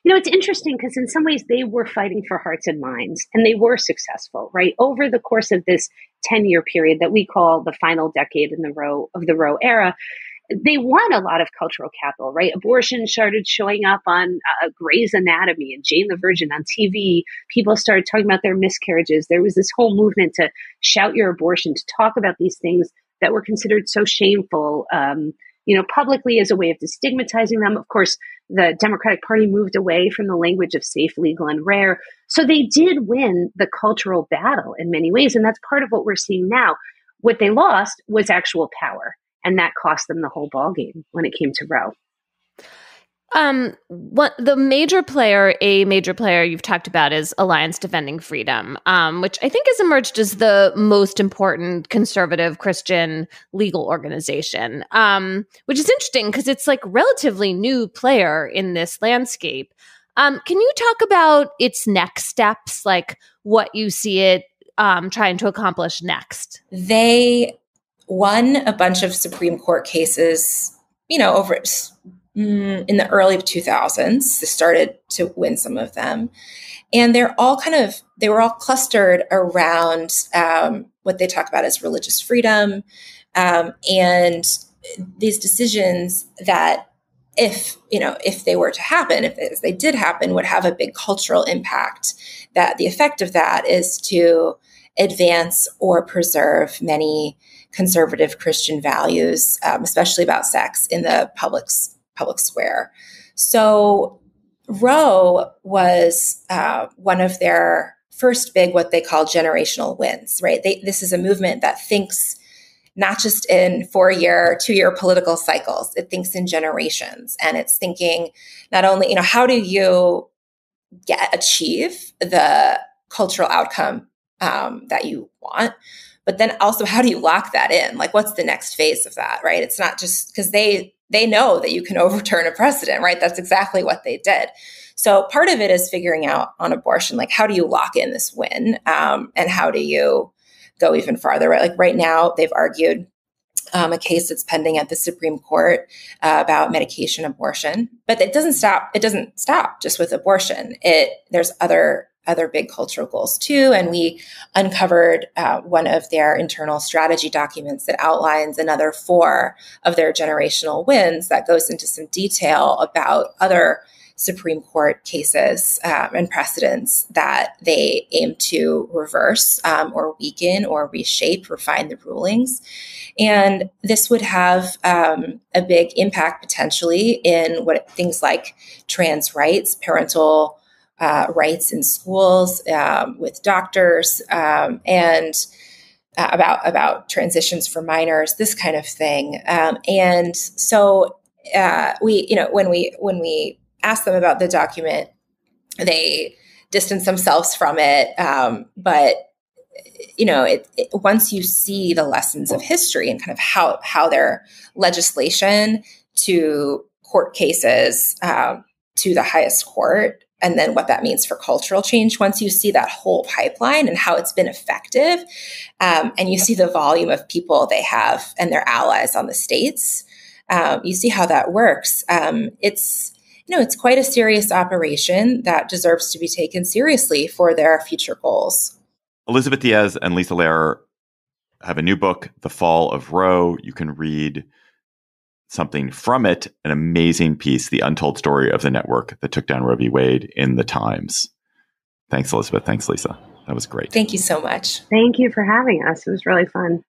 it's interesting because in some ways they were fighting for hearts and minds, and they were successful, right? Over the course of this 10-year period that we call the final decade in the Roe era, they won a lot of cultural capital, right? Abortion started showing up on Grey's Anatomy and Jane the Virgin on TV. People started talking about their miscarriages. There was this whole movement to shout your abortion, to talk about these things that were considered so shameful, publicly as a way of destigmatizing them. Of course, the Democratic Party moved away from the language of safe, legal, and rare. So they did win the cultural battle in many ways. And that's part of what we're seeing now. What they lost was actual power. And that cost them the whole ballgame when it came to Roe. A major player you've talked about is Alliance Defending Freedom, which I think has emerged as the most important conservative Christian legal organization, which is interesting because it's like relatively new player in this landscape. Can you talk about its next steps, like what you see it trying to accomplish next? They won a bunch of Supreme Court cases, over in the early 2000s. They started to win some of them. And they were all clustered around what they talk about as religious freedom, and these decisions that if they were to happen, if they did happen, would have a big cultural impact. That the effect of that is to advance or preserve many conservative Christian values, especially about sex, in the public square. So Roe was one of their first big, what they call generational wins, right? This is a movement that thinks not just in 4-year, 2-year political cycles. It thinks in generations. And it's thinking not only, how do you achieve the cultural outcome that you want, but then also how do you lock that in? Like, what's the next phase of that, right? It's not just because they know that you can overturn a precedent, right? That's exactly what they did. So part of it is figuring out on abortion, like, how do you lock in this win? And how do you go even farther, right? Like right now, they've argued a case that's pending at the Supreme Court about medication abortion, but it doesn't stop. It doesn't stop just with abortion. There's other big cultural goals too. And we uncovered one of their internal strategy documents that outlines another 4 of their generational wins that goes into some detail about other Supreme Court cases and precedents that they aim to reverse or weaken or reshape, refine the rulings. And this would have a big impact potentially in things like trans rights, parental rights in schools, with doctors, and about transitions for minors, this kind of thing. And so when we asked them about the document, they distanced themselves from it. But once you see the lessons of history and kind of how their legislation to court cases to the highest court, and then what that means for cultural change, once you see that whole pipeline and how it's been effective, and you see the volume of people they have and their allies on the states, you see how that works. It's quite a serious operation that deserves to be taken seriously for their future goals. Elizabeth Diaz and Lisa Lerer have a new book, The Fall of Roe. You can read something from it, an amazing piece, The Untold Story of the Network That Took Down Roe v. Wade, in the Times. Thanks, Elizabeth. Thanks, Lisa. That was great. Thank you so much. Thank you for having us. It was really fun.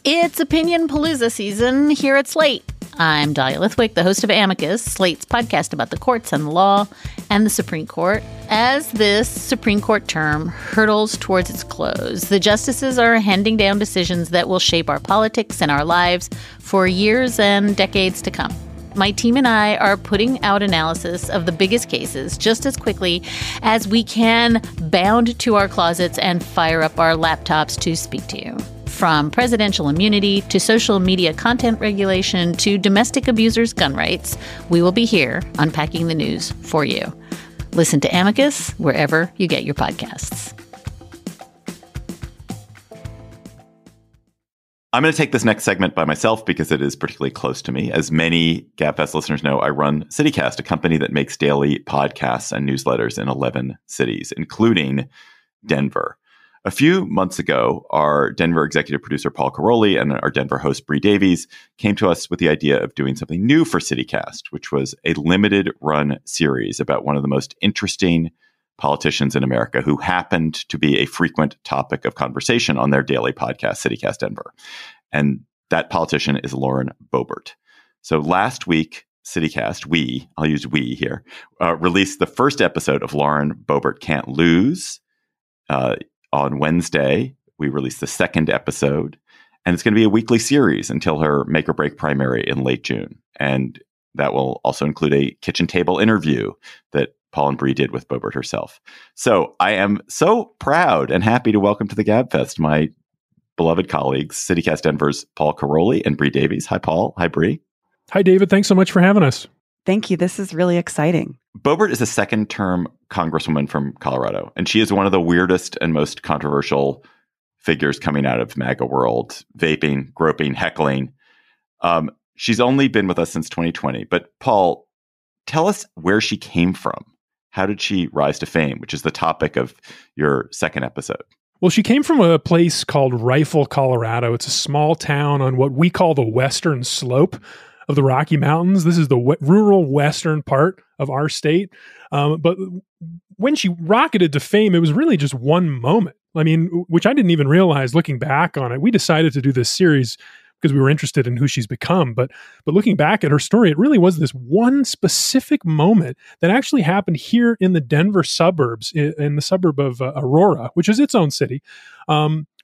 It's Opinion Palooza season here at Slate. I'm Dahlia Lithwick, the host of Amicus, Slate's podcast about the courts and the law and the Supreme Court. As this Supreme Court term hurtles towards its close, the justices are handing down decisions that will shape our politics and our lives for years and decades to come. My team and I are putting out analysis of the biggest cases just as quickly as we can, bound to our closets and fire up our laptops to speak to you. From presidential immunity to social media content regulation to domestic abusers' gun rights, we will be here unpacking the news for you. Listen to Amicus wherever you get your podcasts. I'm going to take this next segment by myself because it is particularly close to me. As many Gabfest listeners know, I run CityCast, a company that makes daily podcasts and newsletters in 11 cities, including Denver. A few months ago, our Denver executive producer, Paul Karolyi, and our Denver host, Bree Davies, came to us with the idea of doing something new for CityCast, which was a limited run series about one of the most interesting, politicians in America who happened to be a frequent topic of conversation on their daily podcast, CityCast Denver. And that politician is Lauren Boebert. So last week, CityCast, I'll use we here, released the first episode of Lauren Boebert Can't Lose. On Wednesday, we released the second episode. And it's going to be a weekly series until her make or break primary in late June. And that will also include a kitchen table interview that Paul and Bree did with Boebert herself. So I am so proud and happy to welcome to the Gabfest my beloved colleagues, CityCast Denver's Paul Karolyi and Bree Davies. Hi, Paul. Hi, Bree. Hi, David. Thanks so much for having us. Thank you. This is really exciting. Boebert is a second-term congresswoman from Colorado, and she is one of the weirdest and most controversial figures coming out of MAGA world, vaping, groping, heckling. She's only been with us since 2020. But Paul, tell us where she came from. How did she rise to fame, which is the topic of your second episode? Well, she came from a place called Rifle, Colorado. It's a small town on what we call the western slope of the Rocky Mountains. This is the rural western part of our state. But when she rocketed to fame, it was really just one moment. I mean, which I didn't even realize looking back on it. We decided to do this series because we were interested in who she's become. But looking back at her story, it really was this one specific moment that actually happened here in the Denver suburbs, in the suburb of Aurora, which is its own city,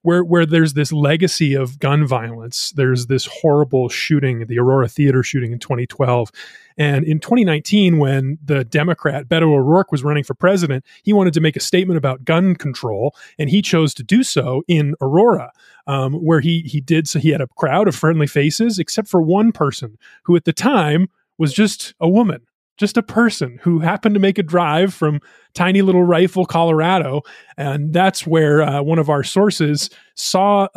where there's this legacy of gun violence. There's this horrible shooting, the Aurora Theater shooting in 2012. And in 2019, when the Democrat Beto O'Rourke was running for president, he wanted to make a statement about gun control, and he chose to do so in Aurora, where he did. So he had a crowd of friendly faces, except for one person who at the time was just a woman, just a person who happened to make a drive from tiny little Rifle, Colorado. And that's where one of our sources saw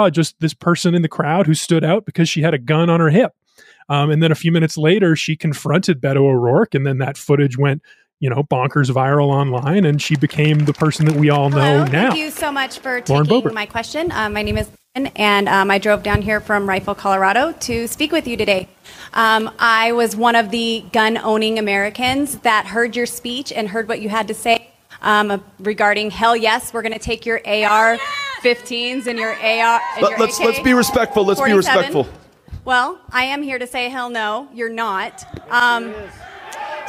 just this person in the crowd who stood out because she had a gun on her hip. And then a few minutes later, she confronted Beto O'Rourke, and then that footage went, bonkers viral online, and she became the person that we all know now. Thank you so much for taking my question. My name is Lauren, and I drove down here from Rifle, Colorado to speak with you today. I was one of the gun-owning Americans that heard your speech and heard what you had to say regarding, hell yes, we're going to take your AR-15s and your AR. Let's be respectful. Let's be respectful. Well, I am here to say, hell no, you're not.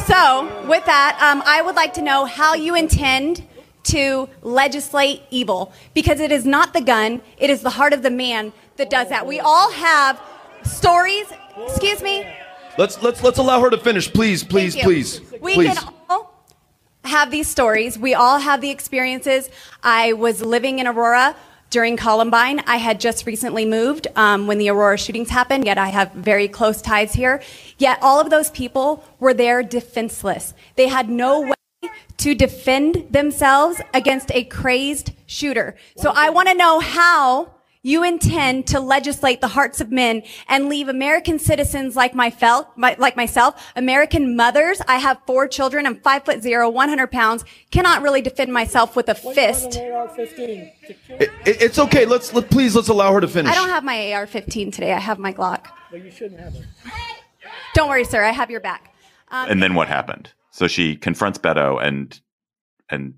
So with that, I would like to know how you intend to legislate evil, because it is not the gun, it is the heart of the man that does that. We all have stories. Excuse me. Let's allow her to finish, please. We can all have these stories. We all have the experiences. I was living in Aurora during Columbine. I had just recently moved when the Aurora shootings happened, yet I have very close ties here. Yet all of those people were there defenseless. They had no way to defend themselves against a crazed shooter. So I want to know how you intend to legislate the hearts of men and leave American citizens like myself, American mothers. I have 4 children. I'm 5'0", 100 pounds. Cannot really defend myself with a fist. It's okay. Let's allow her to finish. I don't have my AR-15 today. I have my Glock. Well, you shouldn't have it. Don't worry, sir. I have your back. And then what happened? So she confronts Beto, and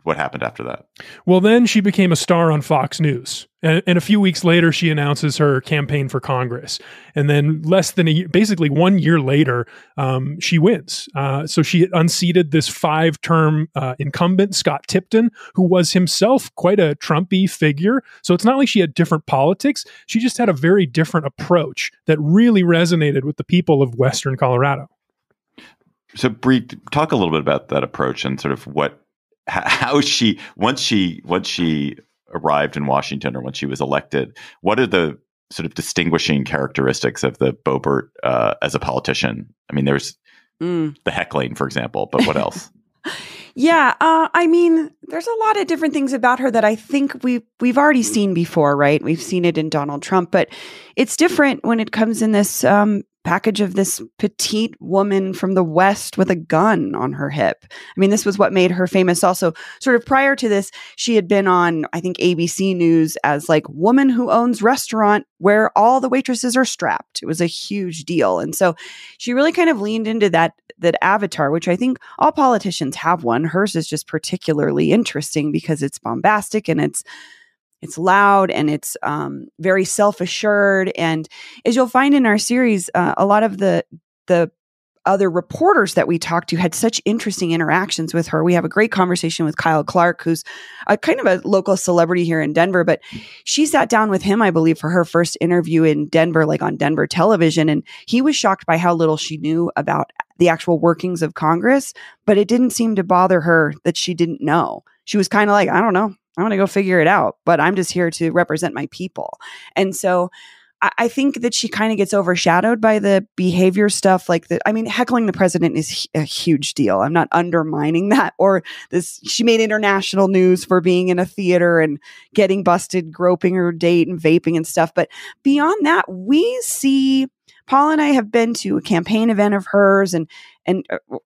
what happened after that? Well, then she became a star on Fox News. And a few weeks later, she announces her campaign for Congress. And then less than basically 1 year later, she wins. So she unseated this 5-term incumbent, Scott Tipton, who was himself quite a Trumpy figure. So it's not like she had different politics. She just had a very different approach that really resonated with the people of Western Colorado. So Bree, talk a little bit about that approach and sort of how she once she arrived in Washington, or when she was elected, what are the sort of distinguishing characteristics of the Boebert as a politician? I mean, there's the heckling, for example, but what else? Yeah, I mean, there's a lot of different things about her that I think we've already seen before, right? We've seen it in Donald Trump, but it's different when it comes in this package of this petite woman from the West with a gun on her hip. I mean, this was what made her famous. Also, sort of prior to this, she had been on, I think, ABC News as like woman who owns restaurant where all the waitresses are strapped. It was a huge deal. And so she really kind of leaned into that avatar, which I think all politicians have one. Hers is just particularly interesting because it's bombastic and it's loud and it's very self-assured. And as you'll find in our series, a lot of the other reporters that we talked to had such interesting interactions with her. We have a great conversation with Kyle Clark, who's a kind of a local celebrity here in Denver, but she sat down with him, I believe, for her first interview in Denver, like on Denver television. And he was shocked by how little she knew about the actual workings of Congress, but it didn't seem to bother her that she didn't know. She was kind of like, I don't know. I'm going to go figure it out, but I'm just here to represent my people. And so I think that she kind of gets overshadowed by the behavior stuff. Heckling the president is a huge deal. I'm not undermining that. Or she made international news for being in a theater and getting busted, groping her date and vaping and stuff. But beyond that, we see Paul and I have been to a campaign event of hers and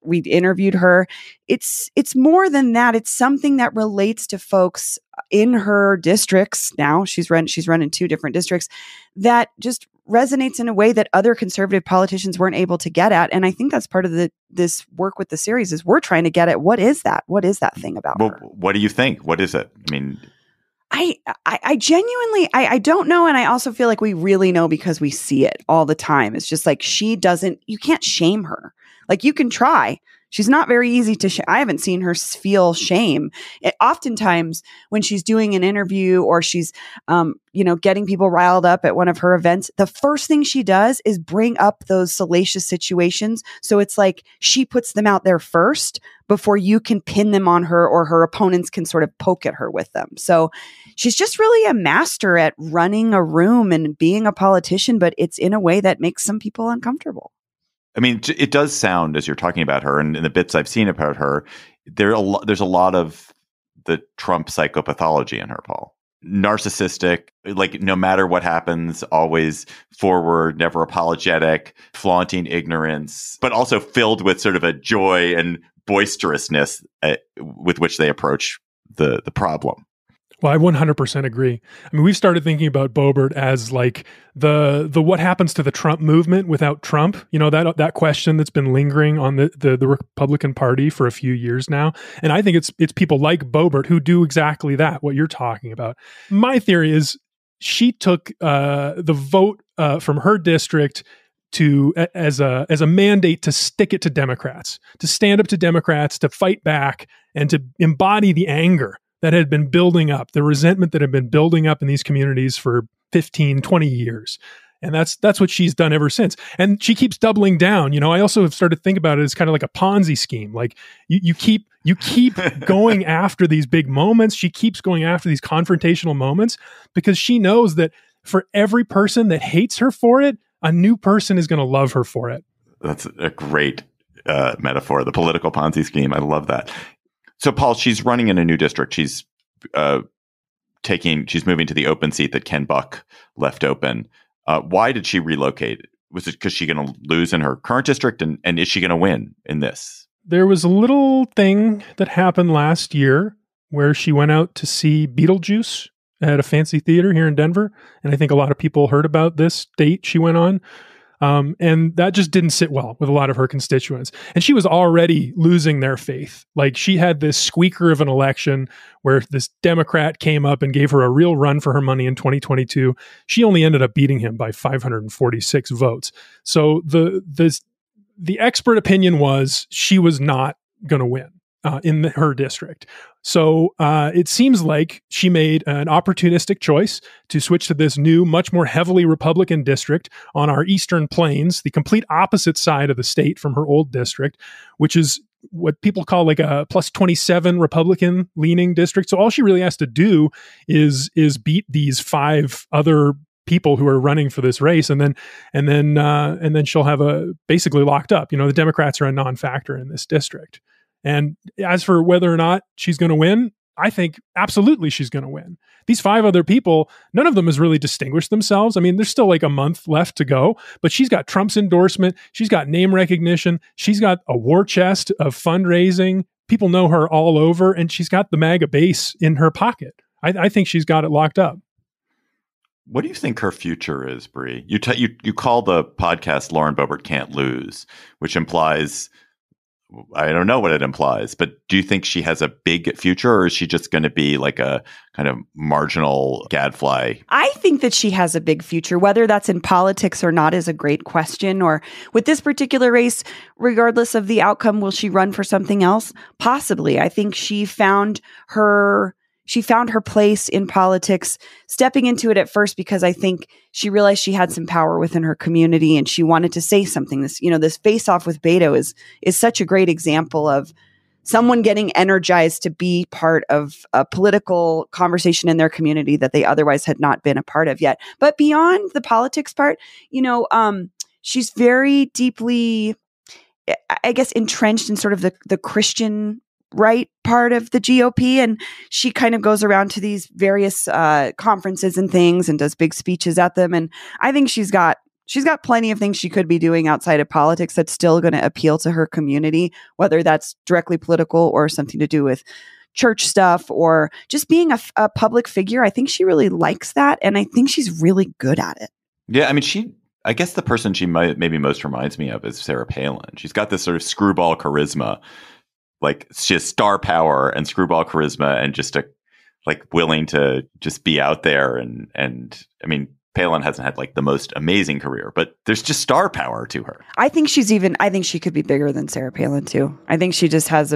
we interviewed her. It's more than that. It's something that relates to folks in her districts. Now she's run in 2 different districts that just resonates in a way that other conservative politicians weren't able to get at. And I think that's part of this work with the series is we're trying to get at what is that thing about her? What do you think? What is it? I mean, I genuinely, I don't know. And I also feel like we really know because we see it all the time. It's just like you can't shame her. Like you can try. She's not very easy to I haven't seen her feel shame. Oftentimes when she's doing an interview or she's, getting people riled up at one of her events, the first thing she does is bring up those salacious situations. So it's like she puts them out there first before you can pin them on her or her opponents can sort of poke at her with them. So she's just really a master at running a room and being a politician, but it's in a way that makes some people uncomfortable. I mean, it does sound, as you're talking about her, and in the bits I've seen about her, there's a lot of the Trump psychopathology in her, Paul. Narcissistic, like no matter what happens, always forward, never apologetic, flaunting ignorance, but also filled with sort of a joy and boisterousness with which they approach the problem. Well, I 100% agree. I mean, we've started thinking about Boebert as like the what happens to the Trump movement without Trump? You know, that question that's been lingering on the Republican Party for a few years now. And I think it's people like Boebert who do exactly that, what you're talking about. My theory is she took the vote from her district as a mandate to stick it to Democrats, to stand up to Democrats, to fight back, and to embody the anger that had been building up, the resentment that had been building up in these communities for 15, 20 years. And that's what she's done ever since. And she keeps doubling down. You know, I also have started to think about it as kind of like a Ponzi scheme. Like you keep going after these big moments. She keeps going after these confrontational moments because she knows that for every person that hates her for it, a new person is going to love her for it. That's a great metaphor, the political Ponzi scheme. I love that. So, Paul, she's running in a new district. She's moving to the open seat that Ken Buck left open. Why did she relocate? Was it because she's going to lose in her current district? And is she going to win in this? There was a little thing that happened last year where she went out to see Beetlejuice at a fancy theater here in Denver. And I think a lot of people heard about this date she went on. And that just didn't sit well with a lot of her constituents. And she was already losing their faith. Like she had this squeaker of an election where this Democrat came up and gave her a real run for her money in 2022. She only ended up beating him by 546 votes. So the expert opinion was she was not going to win in her district. So it seems like she made an opportunistic choice to switch to this new, much more heavily Republican district on our eastern plains, the complete opposite side of the state from her old district, which is what people call like a plus 27 Republican leaning district. So all she really has to do is beat these 5 other people who are running for this race, and then she'll have basically locked up. You know, the Democrats are a non-factor in this district. And as for whether or not she's going to win, I think absolutely she's going to win. These 5 other people, none of them has really distinguished themselves. I mean, there's still like a month left to go, but she's got Trump's endorsement. She's got name recognition. She's got a war chest of fundraising. People know her all over, and she's got the MAGA base in her pocket. I think she's got it locked up. What do you think her future is, Bree? You call the podcast Lauren Boebert Can't Lose, which implies, I don't know what it implies, but do you think she has a big future, or is she just going to be like a kind of marginal gadfly? I think that she has a big future. Whether that's in politics or not is a great question. Or with this particular race, regardless of the outcome, will she run for something else? Possibly. I think she found her place in politics, stepping into it at first because I think she realized she had some power within her community and she wanted to say something. This face off with Beto is such a great example of someone getting energized to be part of a political conversation in their community that they otherwise had not been a part of yet. But beyond the politics part, she's very deeply, I guess, entrenched in sort of the Christian right part of the GOP, and she kind of goes around to these various conferences and things and does big speeches at them. And I think she's got plenty of things she could be doing outside of politics that's still going to appeal to her community, whether that's directly political or something to do with church stuff or just being a public figure. I think she really likes that, and I think she's really good at it. Yeah, I mean, I guess the person she maybe most reminds me of is Sarah Palin. She's got this sort of screwball charisma. Like, she has star power and screwball charisma and just willing to just be out there. And I mean, Palin hasn't had like the most amazing career, but there's just star power to her. I think she could be bigger than Sarah Palin too. I think she just has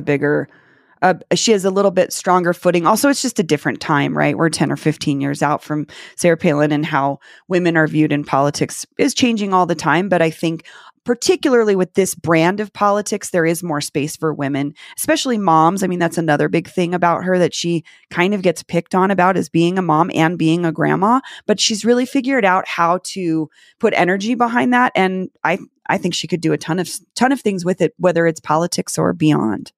she has a little bit stronger footing. Also, it's just a different time, right? We're 10 or 15 years out from Sarah Palin, and how women are viewed in politics is changing all the time. But I think particularly with this brand of politics, there is more space for women, especially moms. I mean, that's another big thing about her that she kind of gets picked on about, is being a mom and being a grandma. But she's really figured out how to put energy behind that. And I think she could do a ton of things with it, whether it's politics or beyond.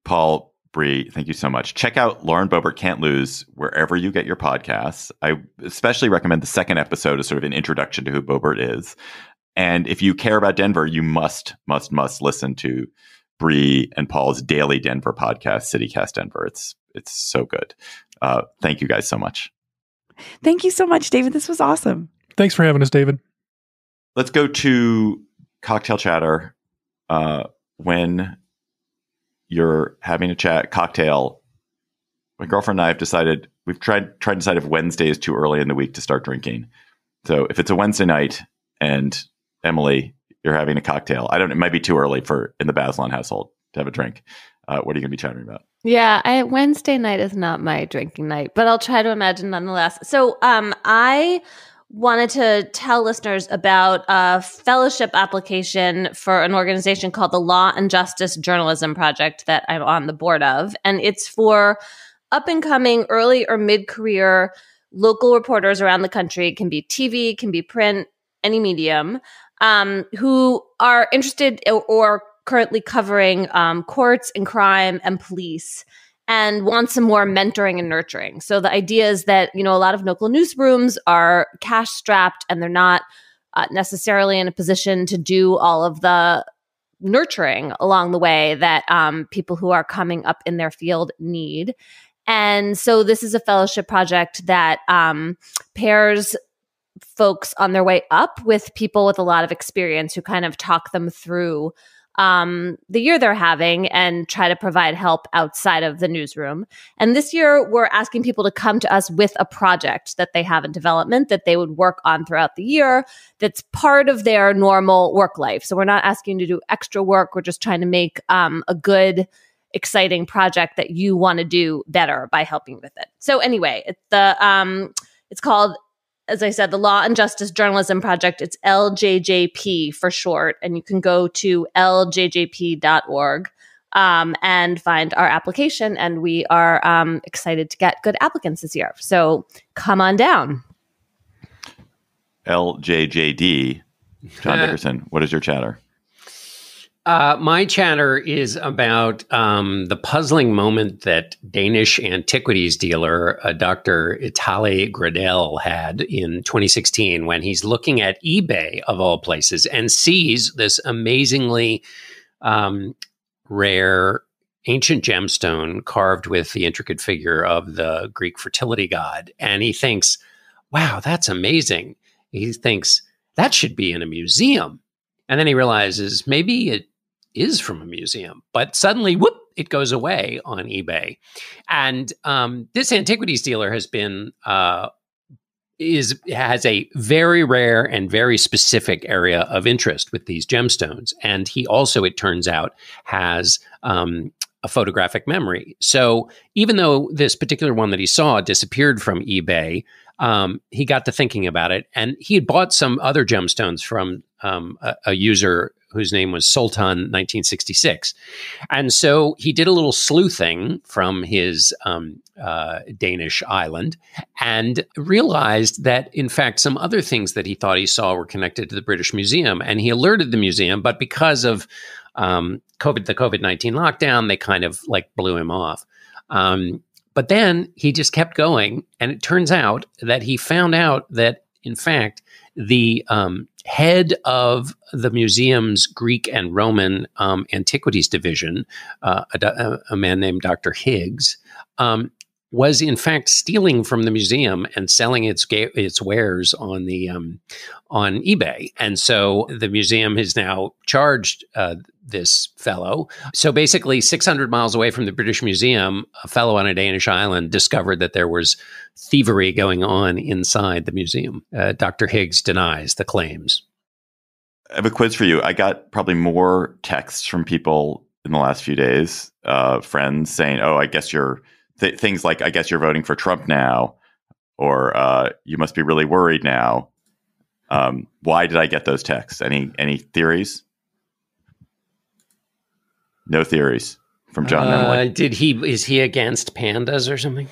Paul, Bree, thank you so much. Check out Lauren Boebert Can't Lose wherever you get your podcasts. I especially recommend the second episode as sort of an introduction to who Boebert is. And if you care about Denver, you must listen to Bree and Paul's daily Denver podcast, CityCast Denver. It's so good. Thank you guys so much. Thank you so much, David. This was awesome. Thanks for having us, David. Let's go to cocktail chatter. When you're having a cocktail, my girlfriend and I have decided, we've tried to decide if Wednesday is too early in the week to start drinking. So if it's a Wednesday night and Emily, you're having a cocktail, it might be too early in the Bazelon household to have a drink. What are you going to be chatting about? Yeah, Wednesday night is not my drinking night, but I'll try to imagine nonetheless. So I wanted to tell listeners about a fellowship application for an organization called the Law and Justice Journalism Project that I'm on the board of. And it's for up-and-coming early or mid-career local reporters around the country. It can be TV, can be print, any medium, who are interested or currently covering courts and crime and police and want some more mentoring and nurturing. So the idea is that, a lot of local newsrooms are cash strapped and they're not necessarily in a position to do all of the nurturing along the way that people who are coming up in their field need. And so this is a fellowship project that pairs folks on their way up with people with a lot of experience who kind of talk them through the year they're having and try to provide help outside of the newsroom. And this year, we're asking people to come to us with a project that they have in development that they would work on throughout the year that's part of their normal work life. So we're not asking you to do extra work. We're just trying to make a good, exciting project that you want to do better by helping with it. So anyway, it's called, as I said, the Law and Justice Journalism Project. It's LJJP for short, and you can go to ljjp.org and find our application. And we are excited to get good applicants this year. So come on down. LJJD, John Dickerson, what is your chatter? My chatter is about the puzzling moment that Danish antiquities dealer Dr. Itali Gradel had in 2016 when he's looking at eBay, of all places, and sees this amazingly rare ancient gemstone carved with the intricate figure of the Greek fertility god. And he thinks, wow, that's amazing. He thinks that should be in a museum. And then he realizes maybe it is from a museum, but suddenly, whoop, it goes away on eBay. And this antiquities dealer has a very rare and very specific area of interest with these gemstones. And he also, it turns out, has a photographic memory. So even though this particular one that he saw disappeared from eBay, he got to thinking about it. And he had bought some other gemstones from a user whose name was Sultan 1966. And so he did a little sleuthing from his Danish island and realized that, in fact, some other things that he thought he saw were connected to the British Museum. And he alerted the museum, but because of the COVID-19 lockdown, they kind of like blew him off. But then he just kept going. And it turns out that he found out that, in fact, the head of the museum's Greek and Roman antiquities division, a man named Dr. Higgs, was in fact stealing from the museum and selling its wares on eBay. And so the museum has now charged this fellow. So basically 600 miles away from the British Museum, a fellow on a Danish island discovered that there was thievery going on inside the museum. Dr. Higgs denies the claims. I have a quiz for you. I got probably more texts from people in the last few days, friends saying, oh, I guess you're things like, I guess you're voting for Trump now, or you must be really worried now. Why did I get those texts? Any theories? No theories from John Emily. Is he against pandas or something?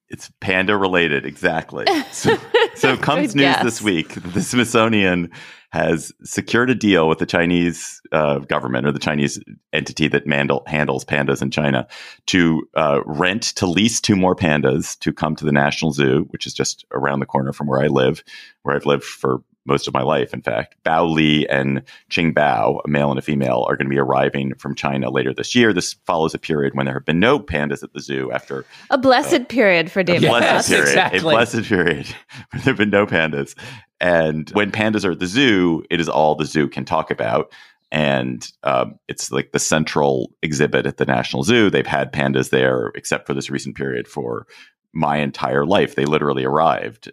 It's panda related, exactly. So comes news this week that the Smithsonian has secured a deal with the Chinese government, or the Chinese entity that handles pandas in China, to lease 2 more pandas to come to the National Zoo, which is just around the corner from where I live, where I've lived for most of my life, in fact. Bao Li and Qing Bao, a male and a female, are going to be arriving from China later this year. This follows a period when there have been no pandas at the zoo after... A blessed period for David. A blessed period when there have been no pandas. And when pandas are at the zoo, it is all the zoo can talk about. And it's like the central exhibit at the National Zoo. They've had pandas there, except for this recent period, for my entire life. They literally arrived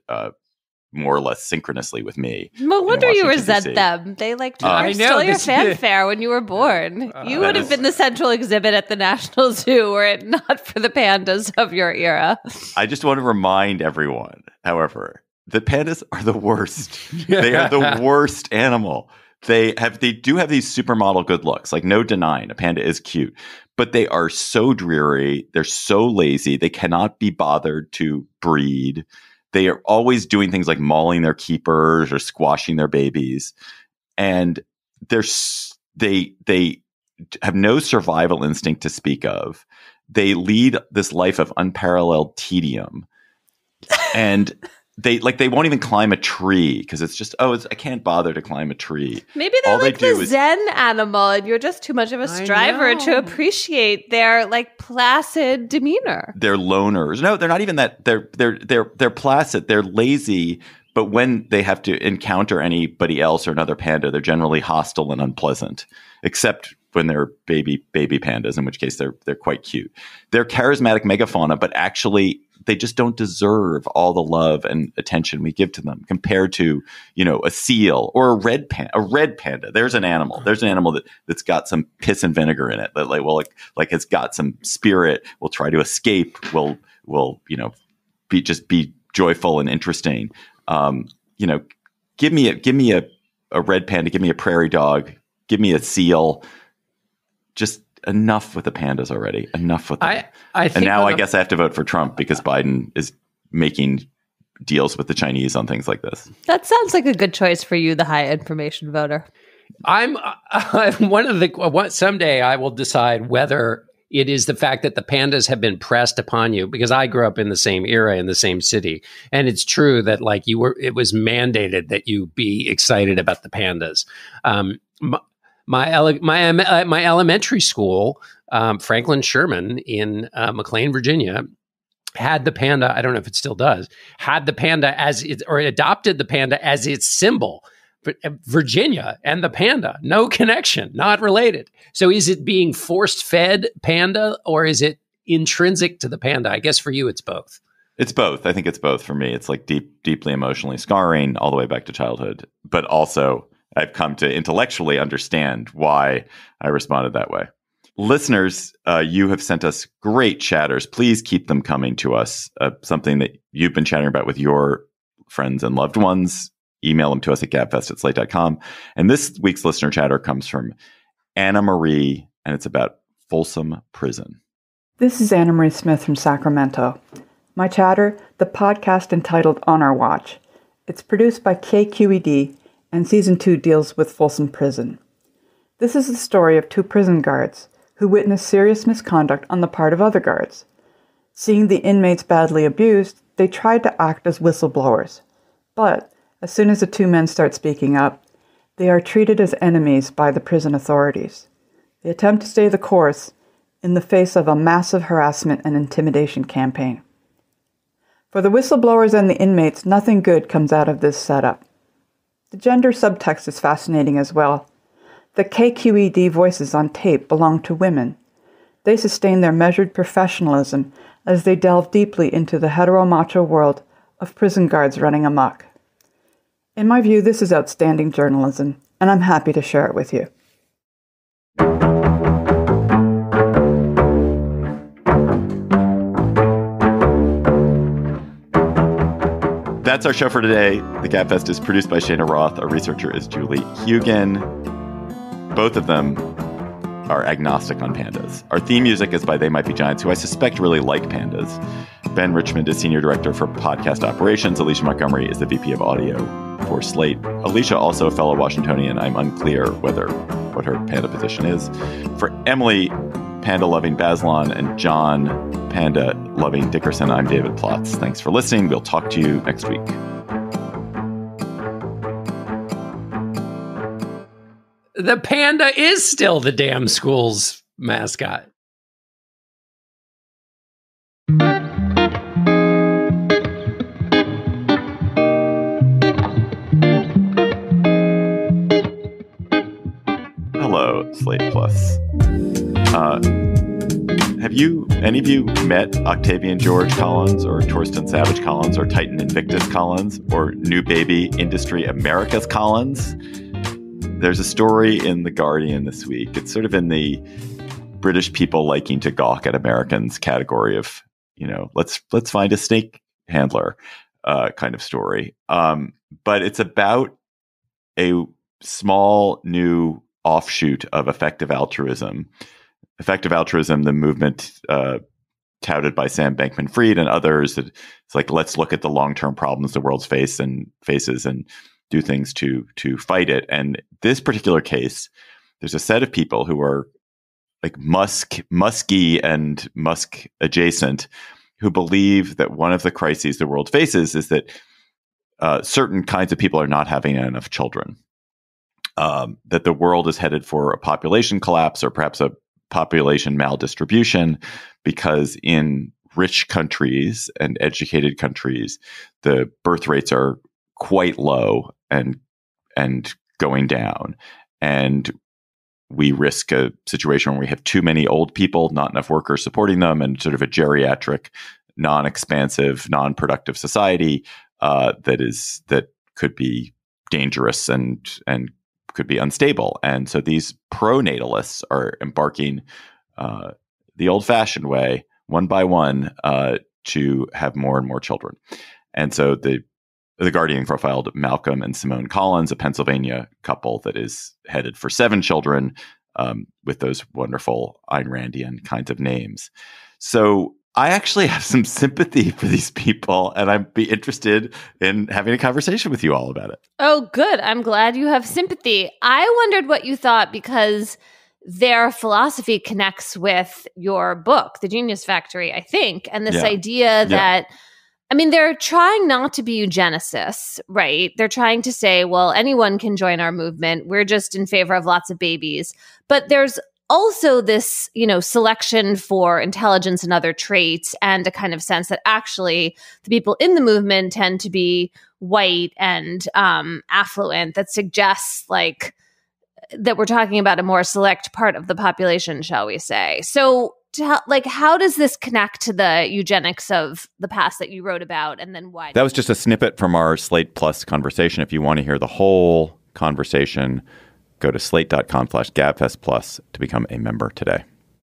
more or less synchronously with me. No wonder you resent them. They stole your fanfare when you were born. You would have been the central exhibit at the National Zoo were it not for the pandas of your era. I just want to remind everyone, however, the pandas are the worst. They are the worst animal. They do have these supermodel good looks, like no denying a panda is cute, but they are so dreary. They're so lazy. They cannot be bothered to breed. They are always doing things like mauling their keepers or squashing their babies. And they have no survival instinct to speak of. They lead this life of unparalleled tedium. And they won't even climb a tree because it's just, I can't bother to climb a tree. Maybe they're like the Zen animal and you're just too much of a striver to appreciate their like placid demeanor. They're loners. No, they're not even that. They're placid. They're lazy. But when they have to encounter anybody else or another panda, they're generally hostile and unpleasant, except when they're baby pandas, in which case they're quite cute. They're charismatic megafauna, but actually they just don't deserve all the love and attention we give to them compared to, a seal or a red panda. There's an animal that's got some piss and vinegar in it that it's got some spirit, will try to escape, will be joyful and interesting. Give me a red panda, give me a prairie dog, give me a seal. Just enough with the pandas already. Enough with them. I guess I have to vote for Trump because Biden is making deals with the Chinese on things like this. That sounds like a good choice for you, the high information voter. I'm someday I will decide whether it is the fact that the pandas have been pressed upon you, because I grew up in the same era in the same city, and it's true that it was mandated that you be excited about the pandas. My elementary school, Franklin Sherman in McLean, Virginia, had the panda. I don't know if it still does. Had the panda adopted the panda as its symbol. But Virginia and the panda, no connection, not related. So is it being force-fed panda, or is it intrinsic to the panda? I guess for you, it's both. It's both. I think it's both for me. It's like deeply emotionally scarring all the way back to childhood. But also, I've come to intellectually understand why I responded that way. Listeners, you have sent us great chatters. Please keep them coming to us. Something that you've been chatting about with your friends and loved ones. Email them to us at gabfest@slate.com. And this week's listener chatter comes from Anna Marie, and it's about Folsom Prison. This is Anna Marie Smith from Sacramento. My chatter, the podcast entitled On Our Watch. It's produced by KQED, and Season 2 deals with Folsom Prison. This is the story of two prison guards who witnessed serious misconduct on the part of other guards. Seeing the inmates badly abused, they tried to act as whistleblowers. But as soon as the two men start speaking up, they are treated as enemies by the prison authorities. They attempt to stay the course in the face of a massive harassment and intimidation campaign. For the whistleblowers and the inmates, nothing good comes out of this setup. The gender subtext is fascinating as well. The KQED voices on tape belong to women. They sustain their measured professionalism as they delve deeply into the hetero-macho world of prison guards running amok. In my view, this is outstanding journalism, and I'm happy to share it with you. That's our show for today. The Gabfest is produced by Shana Roth. Our researcher is Julie Hugan. Both of them are agnostic on pandas. Our theme music is by They Might Be Giants, who I suspect really like pandas. Ben Richmond is Senior Director for Podcast Operations. Alicia Montgomery is the VP of Audio for Slate. Alicia, also a fellow Washingtonian. I'm unclear what her panda position is. For Emily, panda-loving Bazelon, and John, panda-loving Dickerson, I'm David Plotz. Thanks for listening. We'll talk to you next week. The panda is still the damn school's mascot. Hello, Slate Plus. Have any of you met Octavian George Collins or Torsten Savage Collins or Titan Invictus Collins or New Baby Industry Americas Collins? There's a story in The Guardian this week. It's sort of in the British people liking to gawk at Americans category of, let's find a snake handler kind of story. But it's about a small new offshoot of effective altruism. Effective altruism, the movement touted by Sam Bankman-Fried and others. It's like, let's look at the long-term problems the world faces and do things to fight it. And this particular case, there's a set of people who are like Musky and Musk adjacent, who believe that one of the crises the world faces is that certain kinds of people are not having enough children. That the world is headed for a population collapse or perhaps a population maldistribution, because in rich countries and educated countries, the birth rates are quite low and going down. And we risk a situation where we have too many old people, not enough workers supporting them, and sort of a geriatric, non-expansive, non-productive society that could be dangerous and could be unstable. And so these pronatalists are embarking the old-fashioned way, one by one, to have more and more children. And so the Guardian profiled Malcolm and Simone Collins, a Pennsylvania couple that is headed for 7 children with those wonderful Ayn Randian kinds of names. So I actually have some sympathy for these people, and I'd be interested in having a conversation with you all about it. Oh, good. I'm glad you have sympathy. I wondered what you thought because their philosophy connects with your book, The Genius Factory, I think. And this idea that, I mean, they're trying not to be eugenicists, right? They're trying to say, well, anyone can join our movement. We're just in favor of lots of babies. But there's also this, selection for intelligence and other traits, and a kind of sense that actually the people in the movement tend to be white and affluent, that suggests like that we're talking about a more select part of the population, shall we say. So how does this connect to the eugenics of the past that you wrote about, and then why? That was just a snippet from our Slate Plus conversation. If you want to hear the whole conversation, go to slate.com/Gabfest Plus to become a member today.